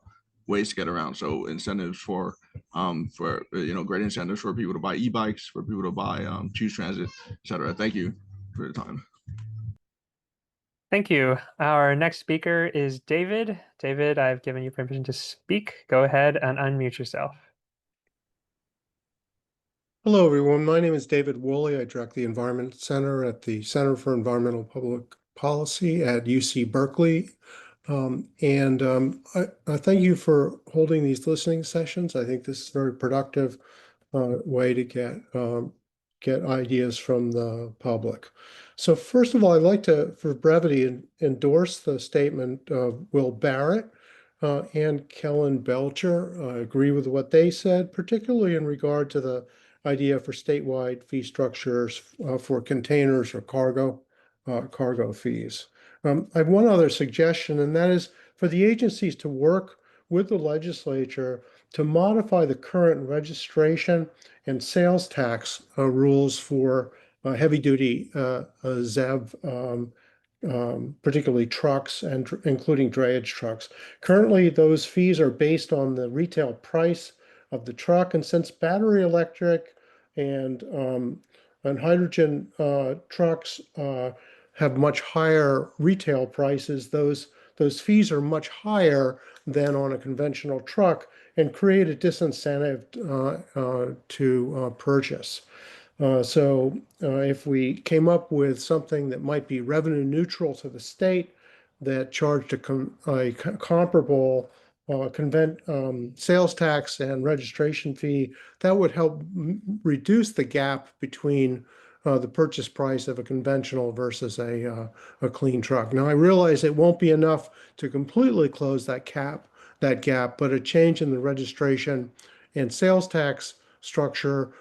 ways to get around. So incentives for great incentives for people to buy e-bikes, for people to buy choose transit, etc. Thank you for your time. Thank you. Our next speaker is David. David, I've given you permission to speak. Go ahead and unmute yourself. Hello, everyone. My name is David Woolley. I direct the Environment Center at the Center for Environmental Public Policy at UC Berkeley. I thank you for holding these listening sessions. I think this is a very productive way to get ideas from the public. So first of all, I'd like to, for brevity, endorse the statement of Will Barrett and Kellen Belcher. I agree with what they said, particularly in regard to the idea for statewide fee structures for containers or cargo fees. I have one other suggestion, and that is for the agencies to work with the legislature to modify the current registration and sales tax rules for heavy-duty ZEV, particularly trucks and including drayage trucks. Currently, those fees are based on the retail price of the truck, and since battery electric and hydrogen trucks have much higher retail prices, those fees are much higher than on a conventional truck and create a disincentive to purchase. If we came up with something that might be revenue neutral to the state that charged a comparable sales tax and registration fee, that would help reduce the gap between the purchase price of a conventional versus a clean truck. Now, I realize it won't be enough to completely close that gap, but a change in the registration and sales tax structure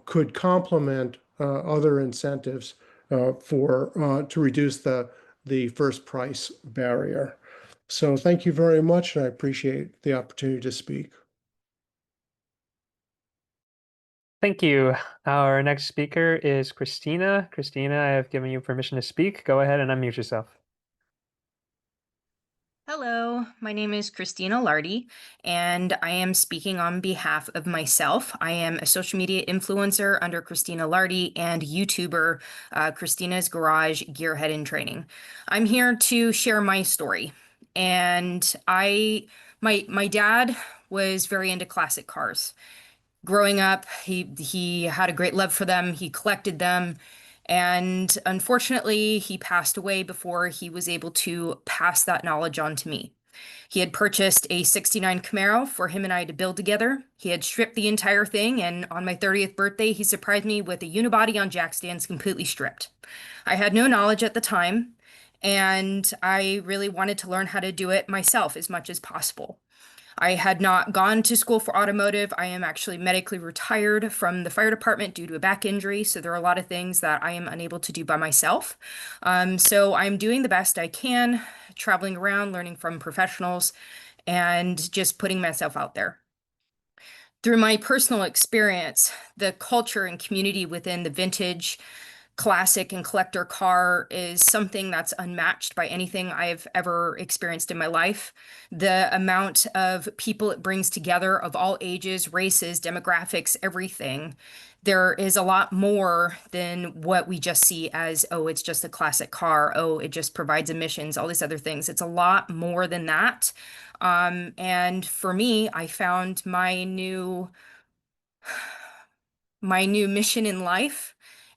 could complement other incentives to reduce the first price barrier. So thank you very much, and I appreciate the opportunity to speak. Thank you. Our next speaker is Christina. Christina, I have given you permission to speak. Go ahead and unmute yourself. Hello, my name is Christina Lardy, and I am speaking on behalf of myself. I am a social media influencer under Christina Lardy and YouTuber Christina's Garage Gearhead in Training. I'm here to share my story. And my dad was very into classic cars. Growing up, he had a great love for them. He collected them. And unfortunately, he passed away before he was able to pass that knowledge on to me. He had purchased a 69 Camaro for him and I to build together. He had stripped the entire thing, and on my 30th birthday, he surprised me with a unibody on jack stands completely stripped. I had no knowledge at the time, and I really wanted to learn how to do it myself as much as possible. I had not gone to school for automotive. I am actually medically retired from the fire department due to a back injury. So there are a lot of things that I am unable to do by myself. So I'm doing the best I can, traveling around, learning from professionals, and just putting myself out there. Through my personal experience, the culture and community within the vintage, classic, and collector car is something that's unmatched by anything I've ever experienced in my life. The amount of people it brings together of all ages, races, demographics, everything. There is a lot more than what we just see as, oh, it's just a classic car. Oh, it just provides emissions, all these other things. It's a lot more than that. And for me, I found my new mission in life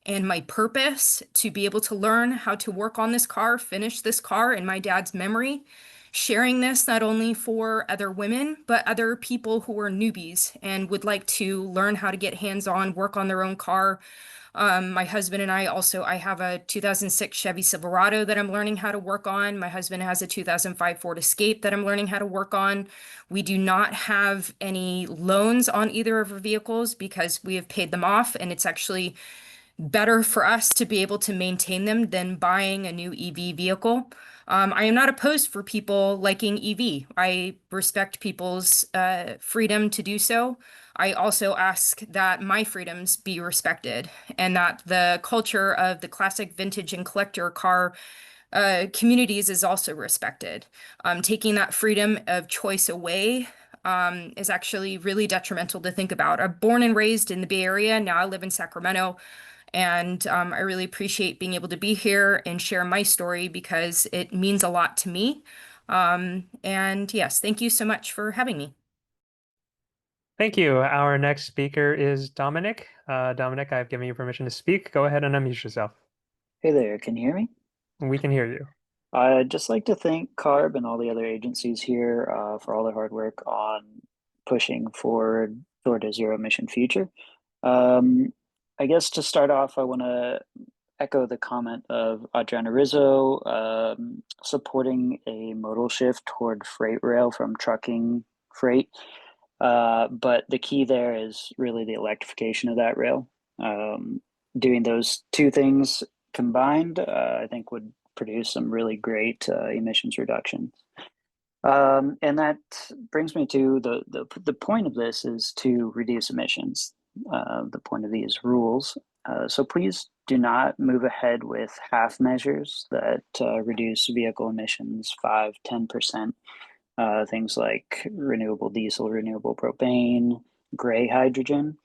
and my purpose to be able to learn how to work on this car, finish this car in my dad's memory, sharing this not only for other women, but other people who are newbies and would like to learn how to get hands-on, work on their own car. My husband and I have a 2006 Chevy Silverado that I'm learning how to work on. My husband has a 2005 Ford Escape that I'm learning how to work on. We do not have any loans on either of our vehicles because we have paid them off, and it's actually better for us to be able to maintain them than buying a new EV vehicle. I am not opposed for people liking EV. I respect people's freedom to do so. I also ask that my freedoms be respected and that the culture of the classic, vintage, and collector car communities is also respected. Taking that freedom of choice away is actually really detrimental to think about. I'm born and raised in the Bay Area. Now I live in Sacramento. And I really appreciate being able to be here and share my story because it means a lot to me. And yes, thank you so much for having me. Thank you. Our next speaker is Dominic. Dominic, I've given you permission to speak. Go ahead and unmute yourself. Hey there, can you hear me? We can hear you. I'd just like to thank CARB and all the other agencies here for all their hard work on pushing forward toward a zero emission future. I guess to start off, I want to echo the comment of Adriana Rizzo supporting a modal shift toward freight rail from trucking freight. But the key there is really the electrification of that rail. Doing those two things combined, I think would produce some really great emissions reductions. And that brings me to the point of this is to reduce emissions. The point of these rules. So please do not move ahead with half measures that reduce vehicle emissions 5–10%. Things like renewable diesel, renewable propane, gray hydrogen,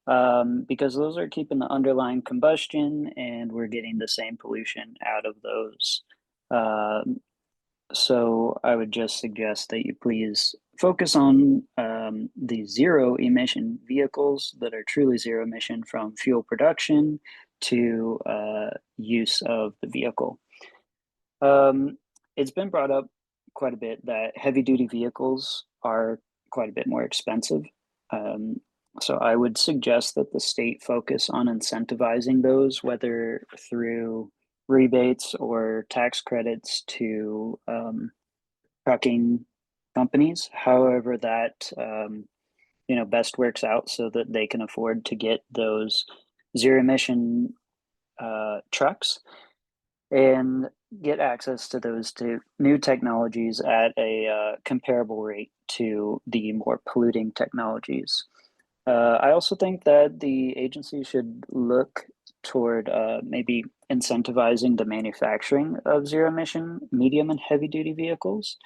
because those are keeping the underlying combustion and we're getting the same pollution out of those. So I would just suggest that you please focus on the zero emission vehicles that are truly zero emission from fuel production to use of the vehicle. It's been brought up quite a bit that heavy duty vehicles are quite a bit more expensive. So I would suggest that the state focus on incentivizing those, whether through rebates or tax credits to trucking companies, however that best works out so that they can afford to get those zero emission trucks and get access to those new technologies at a comparable rate to the more polluting technologies. I also think that the agency should look toward maybe incentivizing the manufacturing of zero emission medium and heavy duty vehicles.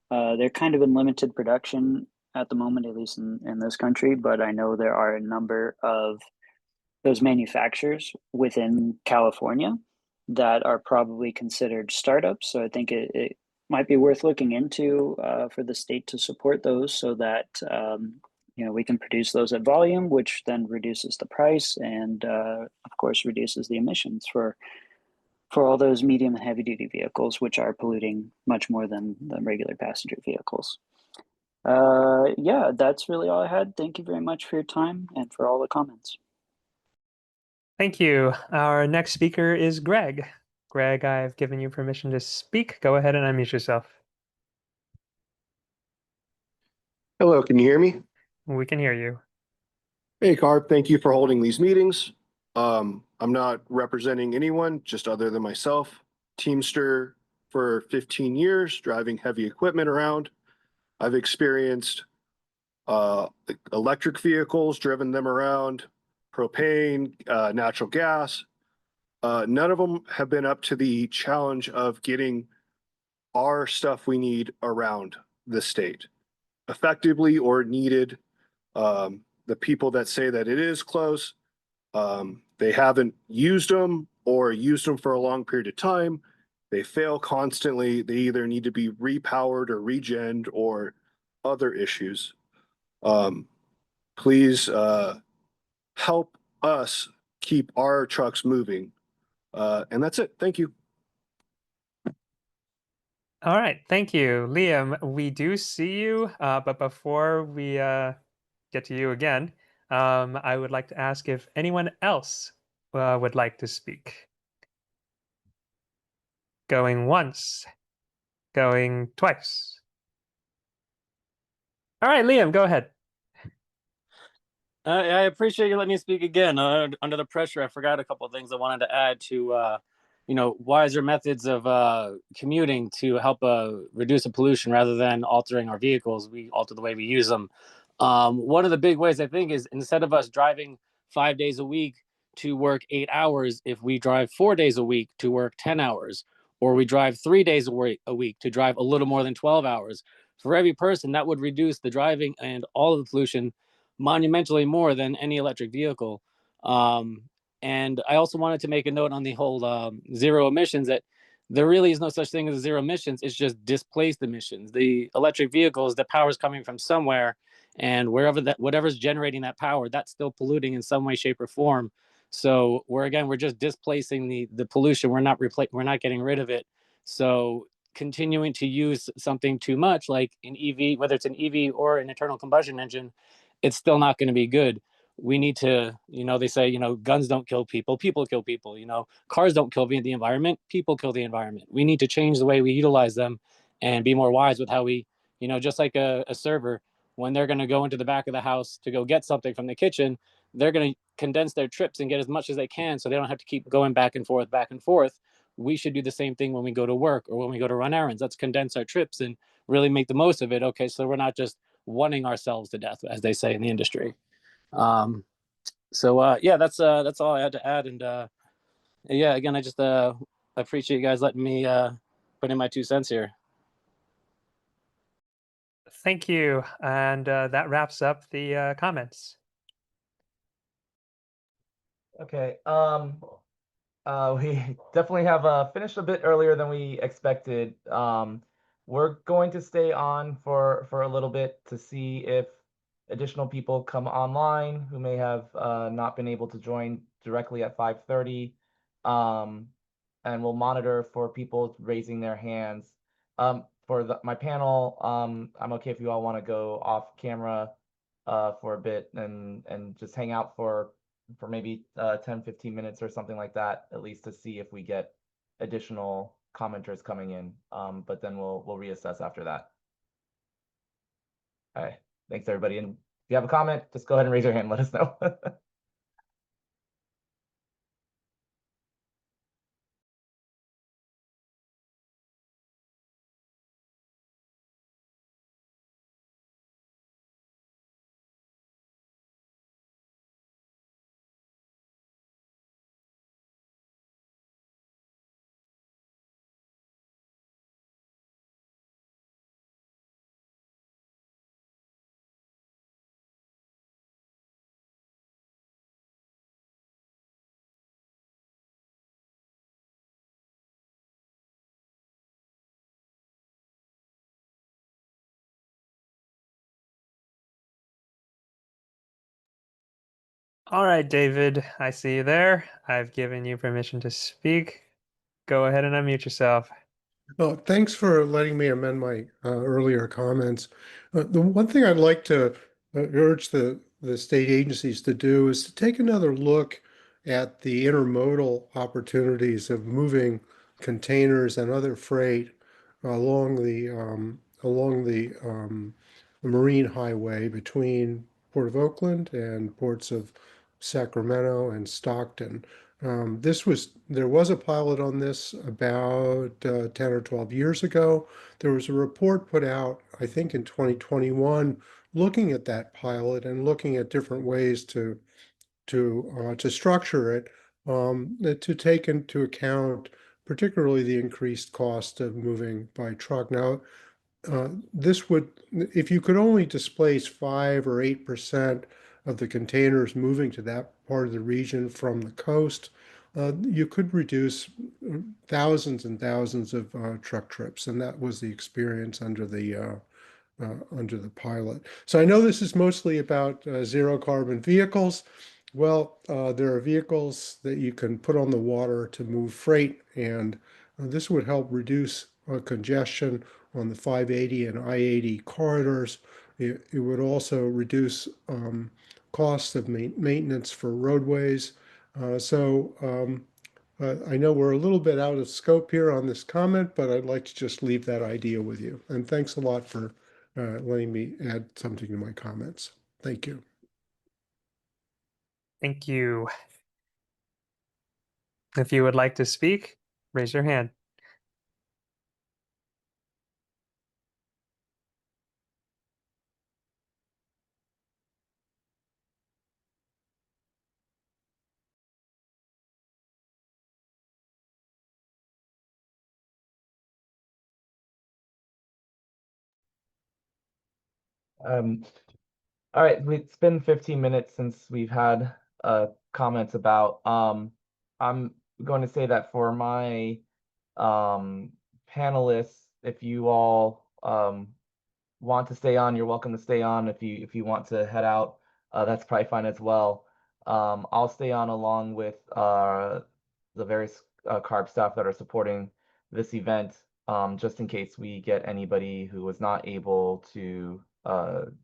They're kind of in limited production at the moment, at least in this country, but I know there are a number of those manufacturers within California that are probably considered startups. So I think it might be worth looking into for the state to support those so that we can produce those at volume, which then reduces the price and of course reduces the emissions for all those medium and heavy duty vehicles, which are polluting much more than the regular passenger vehicles. Yeah, that's really all I had. Thank you very much for your time and for all the comments. Thank you. Our next speaker is Greg. Greg, I've given you permission to speak. Go ahead and unmute yourself. Hello, can you hear me? We can hear you. Hey, Carb, thank you for holding these meetings. I'm not representing anyone, just other than myself. Teamster for 15 years, driving heavy equipment around. I've experienced electric vehicles, driven them around, propane, natural gas. None of them have been up to the challenge of getting our stuff we need around the state effectively or needed. The people that say that it is close, they haven't used them or used them for a long period of time. They fail constantly. They either need to be repowered or regened or other issues. Please help us keep our trucks moving. And that's it. Thank you. All right. Thank you. Liam, we do see you, but before we get to you again, I would like to ask if anyone else would like to speak. Going once, going twice. All right, Liam, go ahead. I appreciate you letting me speak again. Under the pressure, I forgot a couple of things I wanted to add to, wiser methods of commuting to help reduce the pollution rather than altering our vehicles. We alter the way we use them. One of the big ways I think is instead of us driving 5 days a week to work 8 hours, if we drive 4 days a week to work 10 hours, or we drive 3 days a week to drive a little more than 12 hours. For every person, that would reduce the driving and all of the pollution monumentally more than any electric vehicle. And I also wanted to make a note on the whole zero emissions, that there really is no such thing as zero emissions. It's just displaced emissions. The electric vehicles, the power is coming from somewhere, and whatever's generating that power, that's still polluting in some way, shape, or form. So we're just displacing the pollution. We're not getting rid of it. So continuing to use something too much, like an EV, whether it's an EV or an internal combustion engine, it's still not going to be good. We need to, they say, guns don't kill people, people kill people. Cars don't kill the environment, people kill the environment. We need to change the way we utilize them and be more wise with how we, just like a server, when they're going to go into the back of the house to go get something from the kitchen, they're going to condense their trips and get as much as they can so they don't have to keep going back and forth, back and forth. We should do the same thing when we go to work or when we go to run errands. Let's condense our trips and really make the most of it. Okay, so we're not just wanting ourselves to death, as they say in the industry. Yeah, that's all I had to add. And yeah, again, I just appreciate you guys letting me put in my 2 cents here. Thank you. And that wraps up the comments. Okay. We definitely have finished a bit earlier than we expected. We're going to stay on for a little bit to see if additional people come online who may have not been able to join directly at 5:30. And we'll monitor for people raising their hands. For my panel, I'm okay if you all want to go off camera for a bit and just hang out for maybe 10-15 minutes or something like that, at least to see if we get additional commenters coming in. But then we'll reassess after that. All right, thanks everybody. And if you have a comment, just go ahead and raise your hand and let us know. All right, David, I see you there. I've given you permission to speak. Go ahead and unmute yourself. Oh, thanks for letting me amend my earlier comments. The one thing I'd like to urge the state agencies to do is to take another look at the intermodal opportunities of moving containers and other freight along the marine highway between Port of Oakland and ports of Sacramento and Stockton. There was a pilot on this about 10 or 12 years ago. There was a report put out, I think in 2021, looking at that pilot and looking at different ways to structure it, to take into account particularly the increased cost of moving by truck. Now, this would, if you could only displace 5 or 8% of the containers moving to that part of the region from the coast, you could reduce thousands and thousands of truck trips, and that was the experience under the pilot. So I know this is mostly about zero carbon vehicles. Well, there are vehicles that you can put on the water to move freight, and this would help reduce congestion on the 580 and I-80 corridors. It would also reduce costs of maintenance for roadways. I know we're a little bit out of scope here on this comment, but I'd like to just leave that idea with you. And thanks a lot for letting me add something to my comments. Thank you. Thank you. If you would like to speak, raise your hand. All right, it's been 15 minutes since we've had comments about. I'm going to say that for my panelists, if you all want to stay on, you're welcome to stay on. If you want to head out, that's probably fine as well. I'll stay on along with the various CARB staff that are supporting this event, just in case we get anybody who was not able to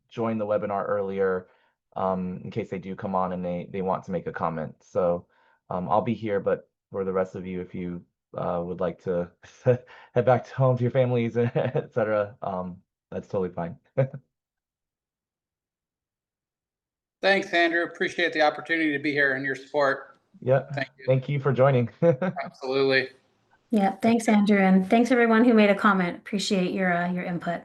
join the webinar earlier, in case they do come on and they want to make a comment. So I'll be here, but for the rest of you, if you would like to head back to home to your families, etc., that's totally fine. Thanks, Andrew. Appreciate the opportunity to be here and your support. Yeah. Thank you for joining. Absolutely. Yeah, thanks, Andrew, and thanks everyone who made a comment. Appreciate your input.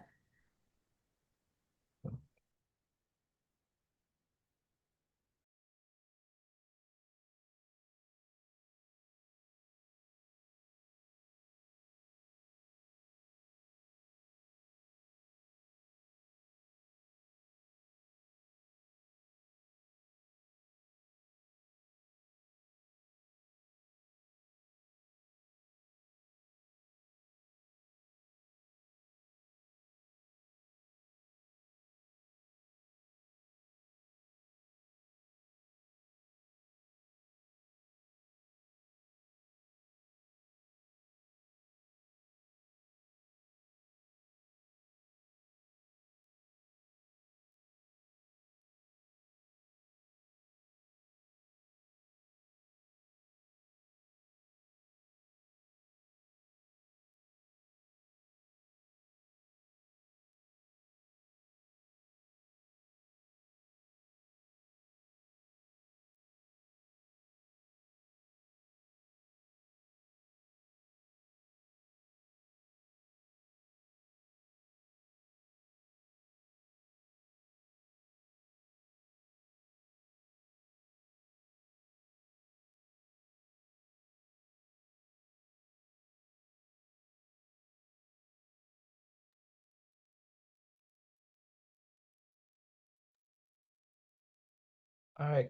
All right.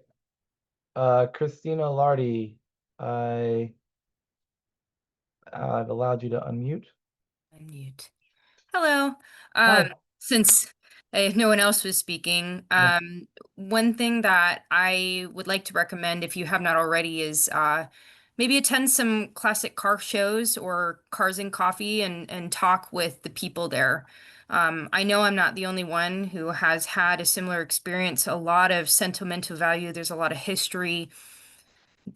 Christina Lardy, I've allowed you to unmute. Unmute. Hello. Hi. Since no one else was speaking, one thing that I would like to recommend, if you have not already, is maybe attend some classic car shows or Cars and Coffee and talk with the people there. I know I'm not the only one who has had a similar experience, a lot of sentimental value. There's a lot of history.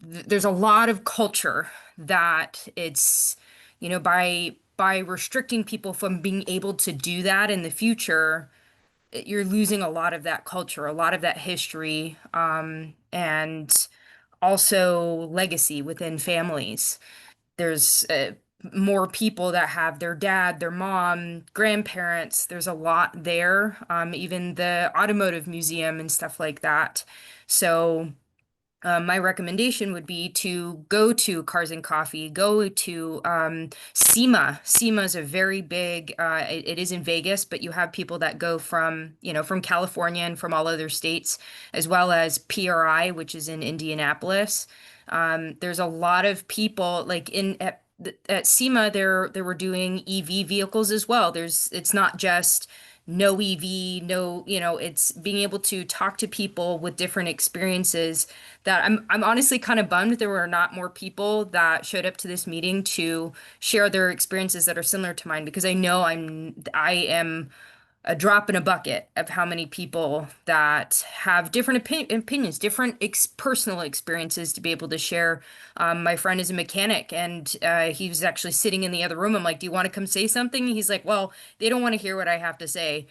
There's a lot of culture that it's, by restricting people from being able to do that in the future, you're losing a lot of that culture, a lot of that history, and also legacy within families. There's more people that have their dad, their mom, grandparents. There's a lot there, even the automotive museum and stuff like that. So my recommendation would be to go to Cars and Coffee, go to SEMA. SEMA is a very big, it is in Vegas, but you have people that go from, from California and from all other states, as well as PRI, which is in Indianapolis. There's a lot of people like at SEMA, they were doing EV vehicles as well. It's not just no EV, no, it's being able to talk to people with different experiences that I'm honestly kind of bummed there were not more people that showed up to this meeting to share their experiences that are similar to mine, because I know I am a drop in a bucket of how many people that have different opinions, different personal experiences to be able to share. My friend is a mechanic, and he was actually sitting in the other room. I'm like, "Do you want to come say something?" He's like, "Well, they don't want to hear what I have to say."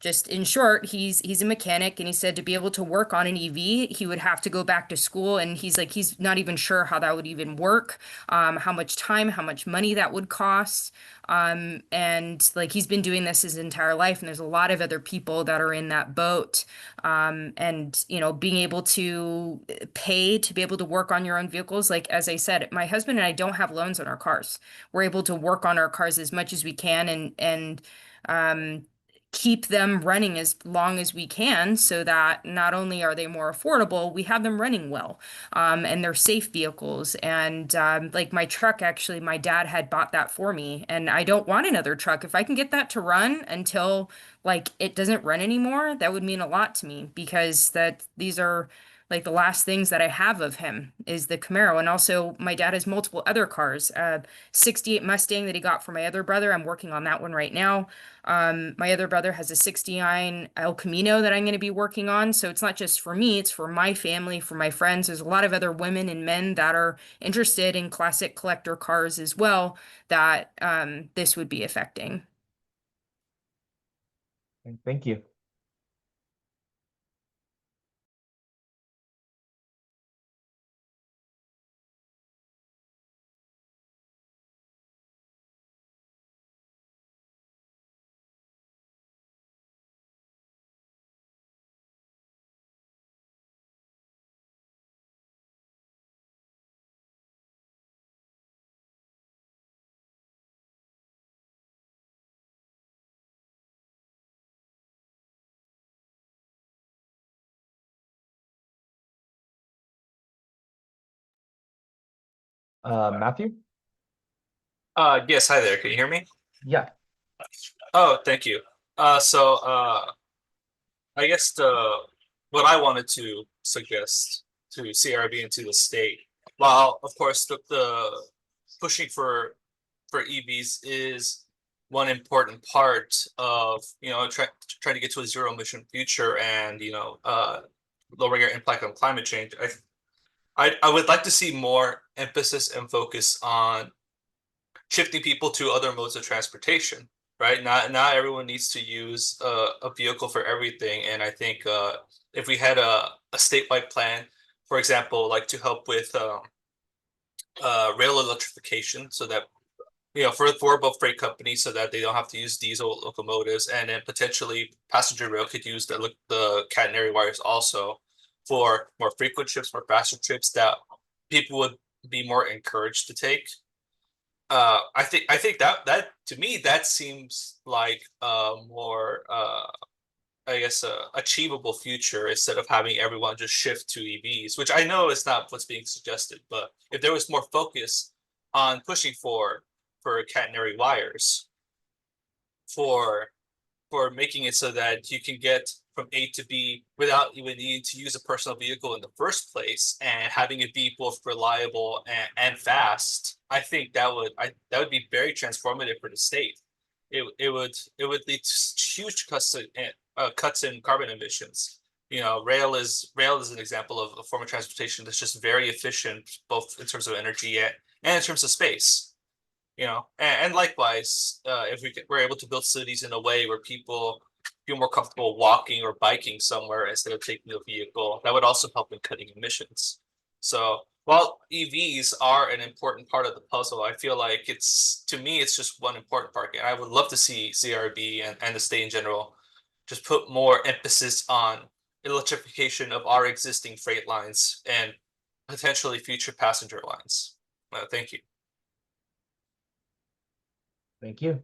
Just in short, he's a mechanic, and he said to be able to work on an EV, he would have to go back to school, and he's like, he's not even sure how that would even work, how much time, how much money that would cost. And like he's been doing this his entire life, and there's a lot of other people that are in that boat. And being able to pay to be able to work on your own vehicles, like as I said, my husband and I don't have loans on our cars. We're able to work on our cars as much as we can, and keep them running as long as we can so that not only are they more affordable, we have them running well, and they're safe vehicles. And like my truck, actually, my dad had bought that for me, and I don't want another truck. If I can get that to run until like it doesn't run anymore, that would mean a lot to me, because these are like the last things that I have of him is the Camaro. And also my dad has multiple other cars, 68 Mustang that he got for my other brother. I'm working on that one right now. My other brother has a 69 El Camino that I'm going to be working on. So it's not just for me, it's for my family, for my friends. There's a lot of other women and men that are interested in classic collector cars as well that this would be affecting. Thank you. Matthew? Yes, hi there. Can you hear me? Yeah. Oh, thank you. I guess what I wanted to suggest to CRB and to the state, while of course the pushing for EVs is one important part of trying to get to a zero emission future and lowering our impact on climate change. I would like to see more emphasis and focus on shifting people to other modes of transportation, right? Not everyone needs to use a vehicle for everything. And I think if we had a statewide plan, for example, like to help with rail electrification, so that for both freight companies, so that they don't have to use diesel locomotives, and then potentially passenger rail could use the catenary wires also for more frequent trips, more faster trips that people would be more encouraged to take. I think that to me that seems like a more I guess achievable future, instead of having everyone just shift to EVs, which I know is not what's being suggested. But if there was more focus on pushing for catenary wires, for making it so that you can get from A to B without even needing to use a personal vehicle in the first place, and having it be both reliable and fast, I think that would be very transformative for the state. It would lead to huge cuts in carbon emissions. Rail is an example of a form of transportation that's just very efficient, both in terms of energy and in terms of space. And likewise, if we're able to build cities in a way where people feel more comfortable walking or biking somewhere instead of taking a vehicle, that would also help in cutting emissions. So while EVs are an important part of the puzzle, I feel like to me, it's just one important part. And I would love to see CRB and the state in general just put more emphasis on electrification of our existing freight lines and potentially future passenger lines. Thank you. Thank you.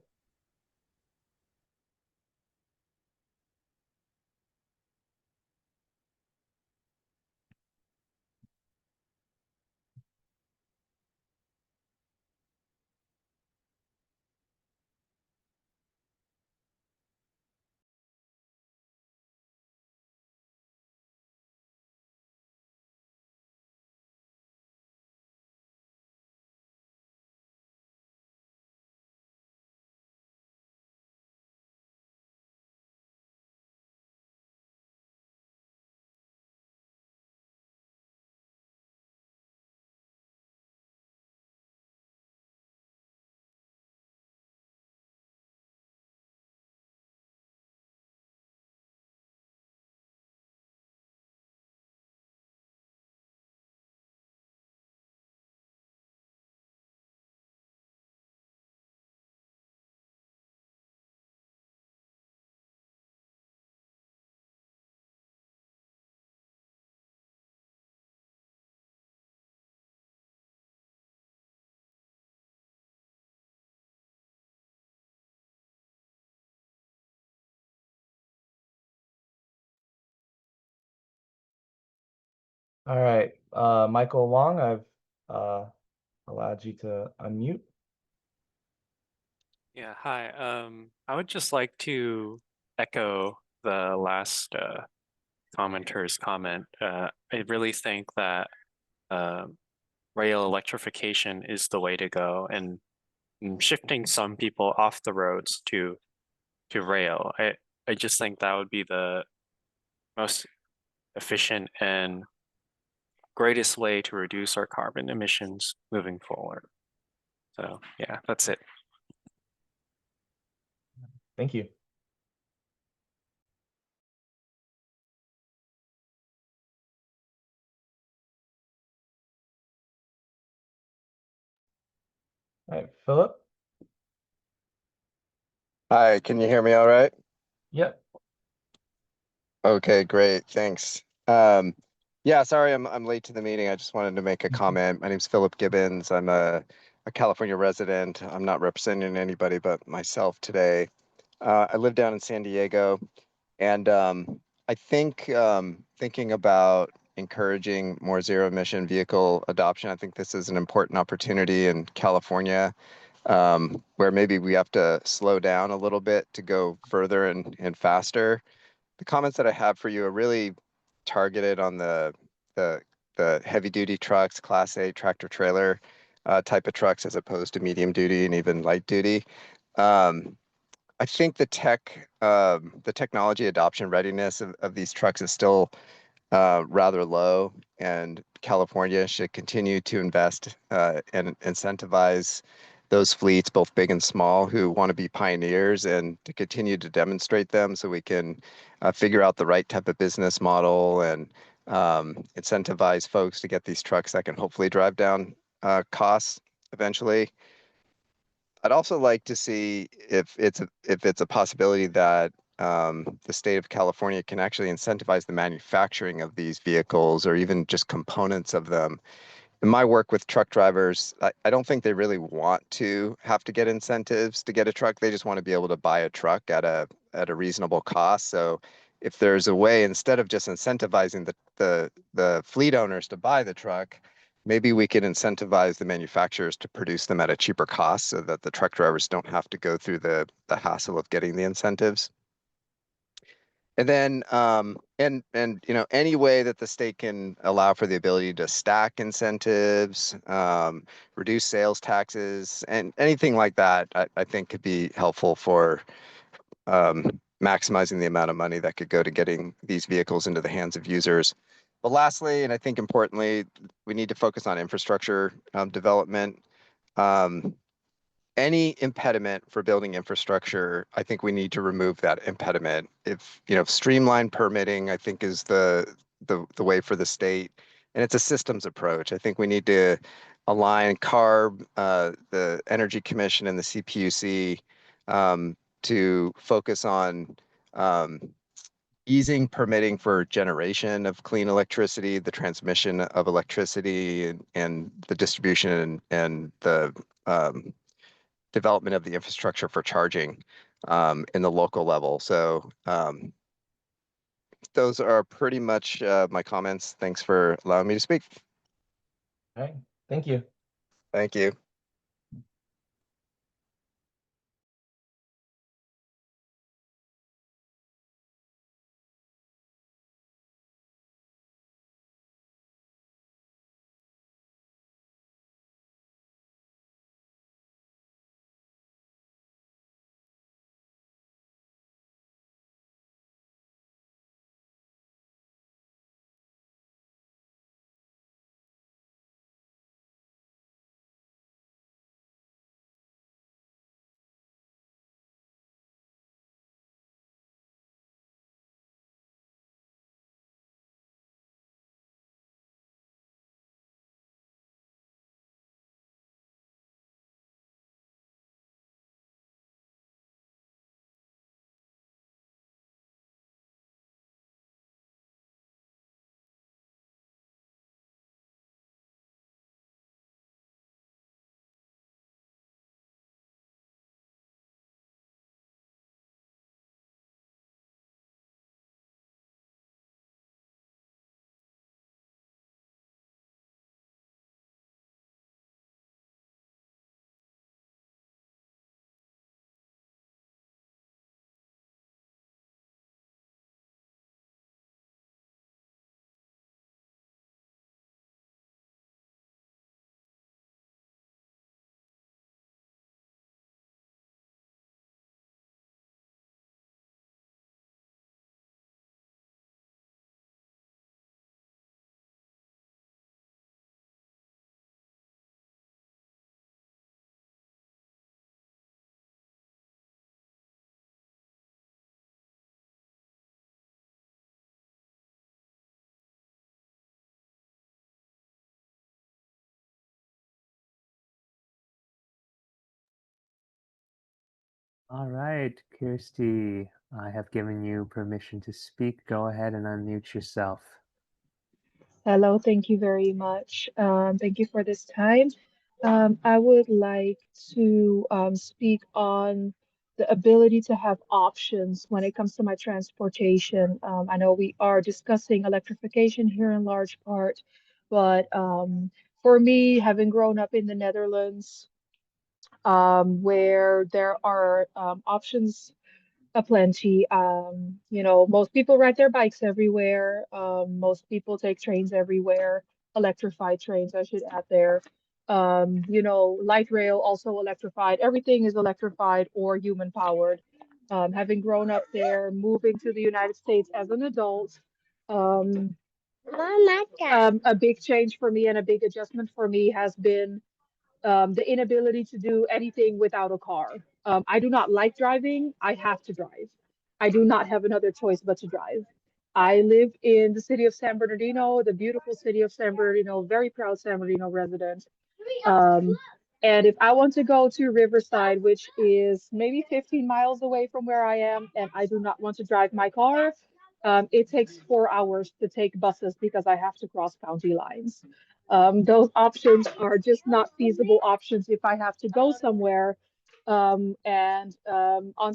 All right, Michael Wong, I've allowed you to unmute. Yeah, hi. I would just like to echo the last commenter's comment. I really think that rail electrification is the way to go, and shifting some people off the roads to rail. I just think that would be the most efficient and greatest way to reduce our carbon emissions moving forward. So yeah, that's it. Thank you. All right, Philip. Hi, can you hear me all right? Yep. Okay, great. Thanks. Yeah, sorry I'm late to the meeting. I just wanted to make a comment. My name's Philip Gibbons. I'm a California resident. I'm not representing anybody but myself today. I live down in San Diego, and I think thinking about encouraging more zero emission vehicle adoption, I think this is an important opportunity in California, where maybe we have to slow down a little bit to go further and faster. The comments that I have for you are really targeted on the heavy duty trucks, Class 8 tractor trailer type of trucks, as opposed to medium duty and even light duty. I think the technology adoption readiness of these trucks is still rather low, and California should continue to invest and incentivize those fleets, both big and small, who want to be pioneers, and to continue to demonstrate them so we can figure out the right type of business model and incentivize folks to get these trucks that can hopefully drive down costs eventually. I'd also like to see if it's a possibility that the state of California can actually incentivize the manufacturing of these vehicles, or even just components of them. In my work with truck drivers, I don't think they really want to have to get incentives to get a truck. They just want to be able to buy a truck at a reasonable cost. So if there's a way, instead of just incentivizing the fleet owners to buy the truck, maybe we could incentivize the manufacturers to produce them at a cheaper cost, so that the truck drivers don't have to go through the hassle of getting the incentives. And then, and any way that the state can allow for the ability to stack incentives, reduce sales taxes, and anything like that, I think could be helpful for maximizing the amount of money that could go to getting these vehicles into the hands of users. But lastly, and I think importantly, we need to focus on infrastructure development. Any impediment for building infrastructure, I think we need to remove that impediment. If streamlined permitting, I think, is the way for the state, and it's a systems approach. I think we need to align CARB, the Energy Commission, and the CPUC to focus on easing permitting for generation of clean electricity, the transmission of electricity, and the distribution and the development of the infrastructure for charging in the local level. So those are pretty much my comments. Thanks for allowing me to speak. All right, thank you. Thank you. All right, Kirsty, I have given you permission to speak. Go ahead and unmute yourself. Hello, thank you very much. Thank you for this time. I would like to speak on the ability to have options when it comes to my transportation. I know we are discussing electrification here in large part, but for me, having grown up in the Netherlands, where there are options aplenty. You know, most people ride their bikes everywhere. Most people take trains everywhere, electrified trains, I should add there. You know, light rail also electrified. Everything is electrified or human powered. Having grown up there, moving to the United States as an adult, um, a big change for me and a big adjustment for me has been the inability to do anything without a car. I do not like driving. I have to drive. I do not have another choice but to drive. I live in the city of San Bernardino, the beautiful city of San Bernardino, very proud San Bernardino resident. And if I want to go to Riverside, which is maybe 15 miles away from where I am, and I do not want to drive my car, it takes 4 hours to take buses because I have to cross county lines. Those options are just not feasible options if I have to go somewhere. On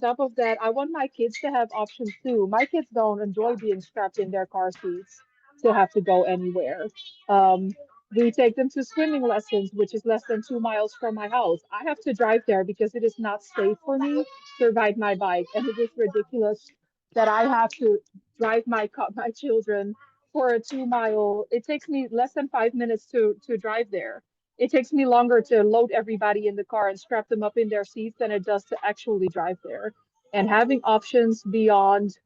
top of that, I want my kids to have options too. My kids don't enjoy being strapped in their car seats to have to go anywhere. We take them to swimming lessons, which is less than 2 miles from my house. I have to drive there because it is not safe for me to ride my bike, and it is ridiculous that I have to drive my children for a 2 mile. It takes me less than 5 minutes to drive there. It takes me longer to load everybody in the car and strap them up in their seats than it does to actually drive there. And having options beyond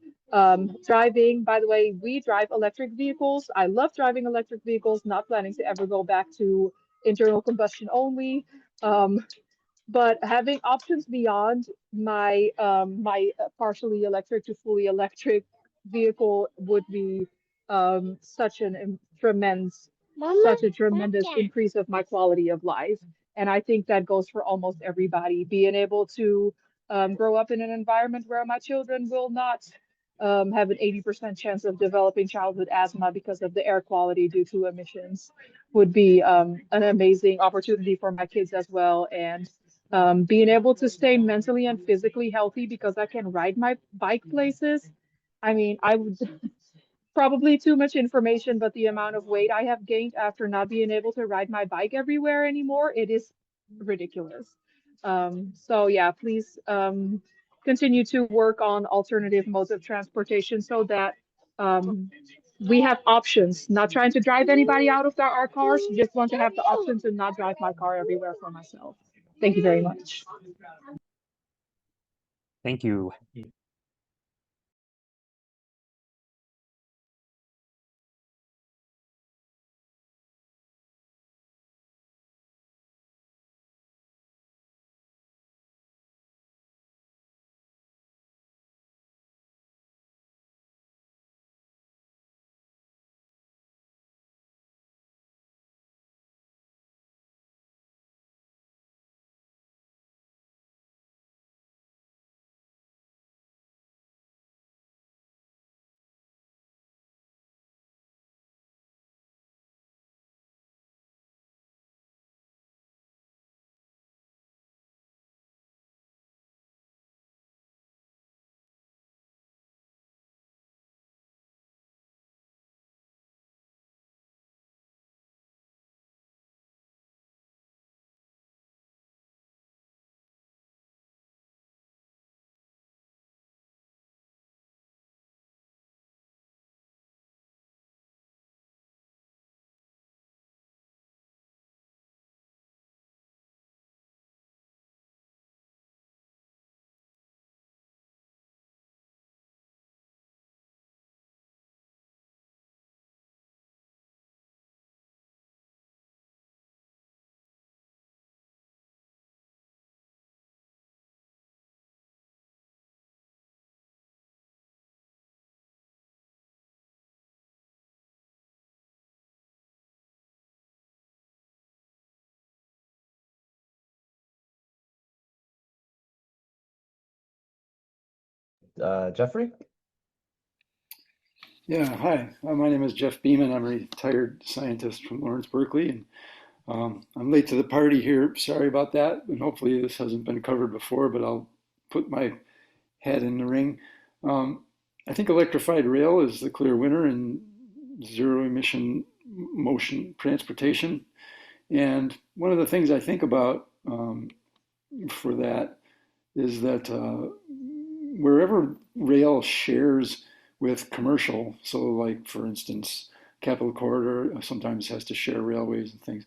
driving, by the way, we drive electric vehicles. I love driving electric vehicles, not planning to ever go back to internal combustion only. But having options beyond my partially electric to fully electric vehicle would be tremendous such a tremendous increase of my quality of life. And I think that goes for almost everybody. Being able to grow up in an environment where my children will not have an 80% chance of developing childhood asthma because of the air quality due to emissions would be an amazing opportunity for my kids as well. And being able to stay mentally and physically healthy because I can ride my bike places. I mean, I would probably too much information, but the amount of weight I have gained after not being able to ride my bike everywhere anymore, it is ridiculous. So yeah, please continue to work on alternative modes of transportation so that we have options, not trying to drive anybody out of our cars, just want to have the option to not drive my car everywhere for myself. Thank you very much. Thank you. Jeffrey? Yeah, hi. My name is Jeff Beeman. I'm a retired scientist from Lawrence Berkeley, and I'm late to the party here. Sorry about that, and hopefully this hasn't been covered before, but I'll put my head in the ring. I think electrified rail is the clear winner in zero emission motion transportation. And one of the things I think about for that is that wherever rail shares with commercial, so like for instance, Capital Corridor sometimes has to share railways and things.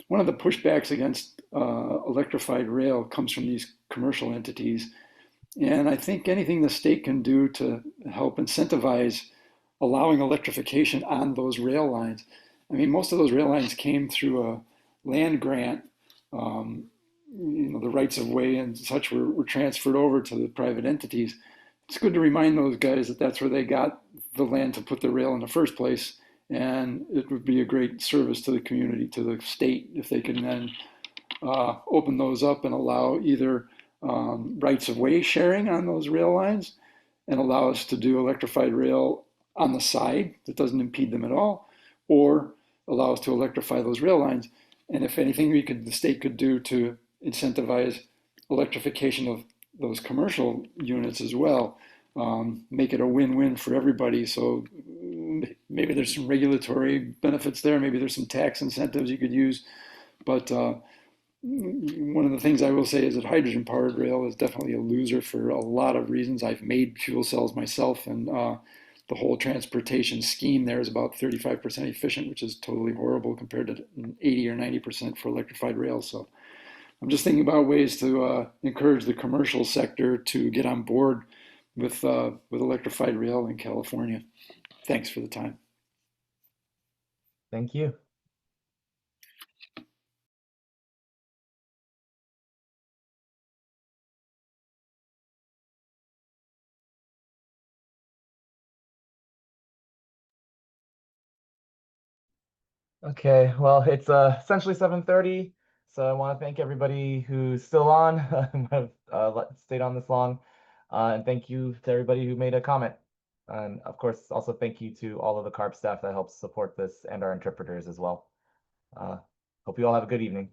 One of the pushbacks against electrified rail comes from these commercial entities. And I think anything the state can do to help incentivize allowing electrification on those rail lines. I mean, most of those rail lines came through a land grant. The rights of way and such were transferred over to the private entities. It's good to remind those guys that that's where they got the land to put the rail in the first place. And it would be a great service to the community, to the state, if they can then open those up and allow either rights of way sharing on those rail lines and allow us to do electrified rail on the side that doesn't impede them at all, or allow us to electrify those rail lines. And if anything the state could do to incentivize electrification of those commercial units as well, make it a win-win for everybody. So maybe there's some regulatory benefits there, maybe there's some tax incentives you could use, but one of the things I will say is that hydrogen powered rail is definitely a loser for a lot of reasons. I've made fuel cells myself, and the whole transportation scheme there is about 35% efficient, which is totally horrible compared to 80 or 90% for electrified rail. So I'm just thinking about ways to encourage the commercial sector to get on board with electrified rail in California. Thanks for the time. Thank you. Okay, well, it's essentially 7:30, so I want to thank everybody who's still on, who have stayed on this long, and thank you to everybody who made a comment. And of course, also thank you to all of the CARB staff that helps support this and our interpreters as well. Hope you all have a good evening.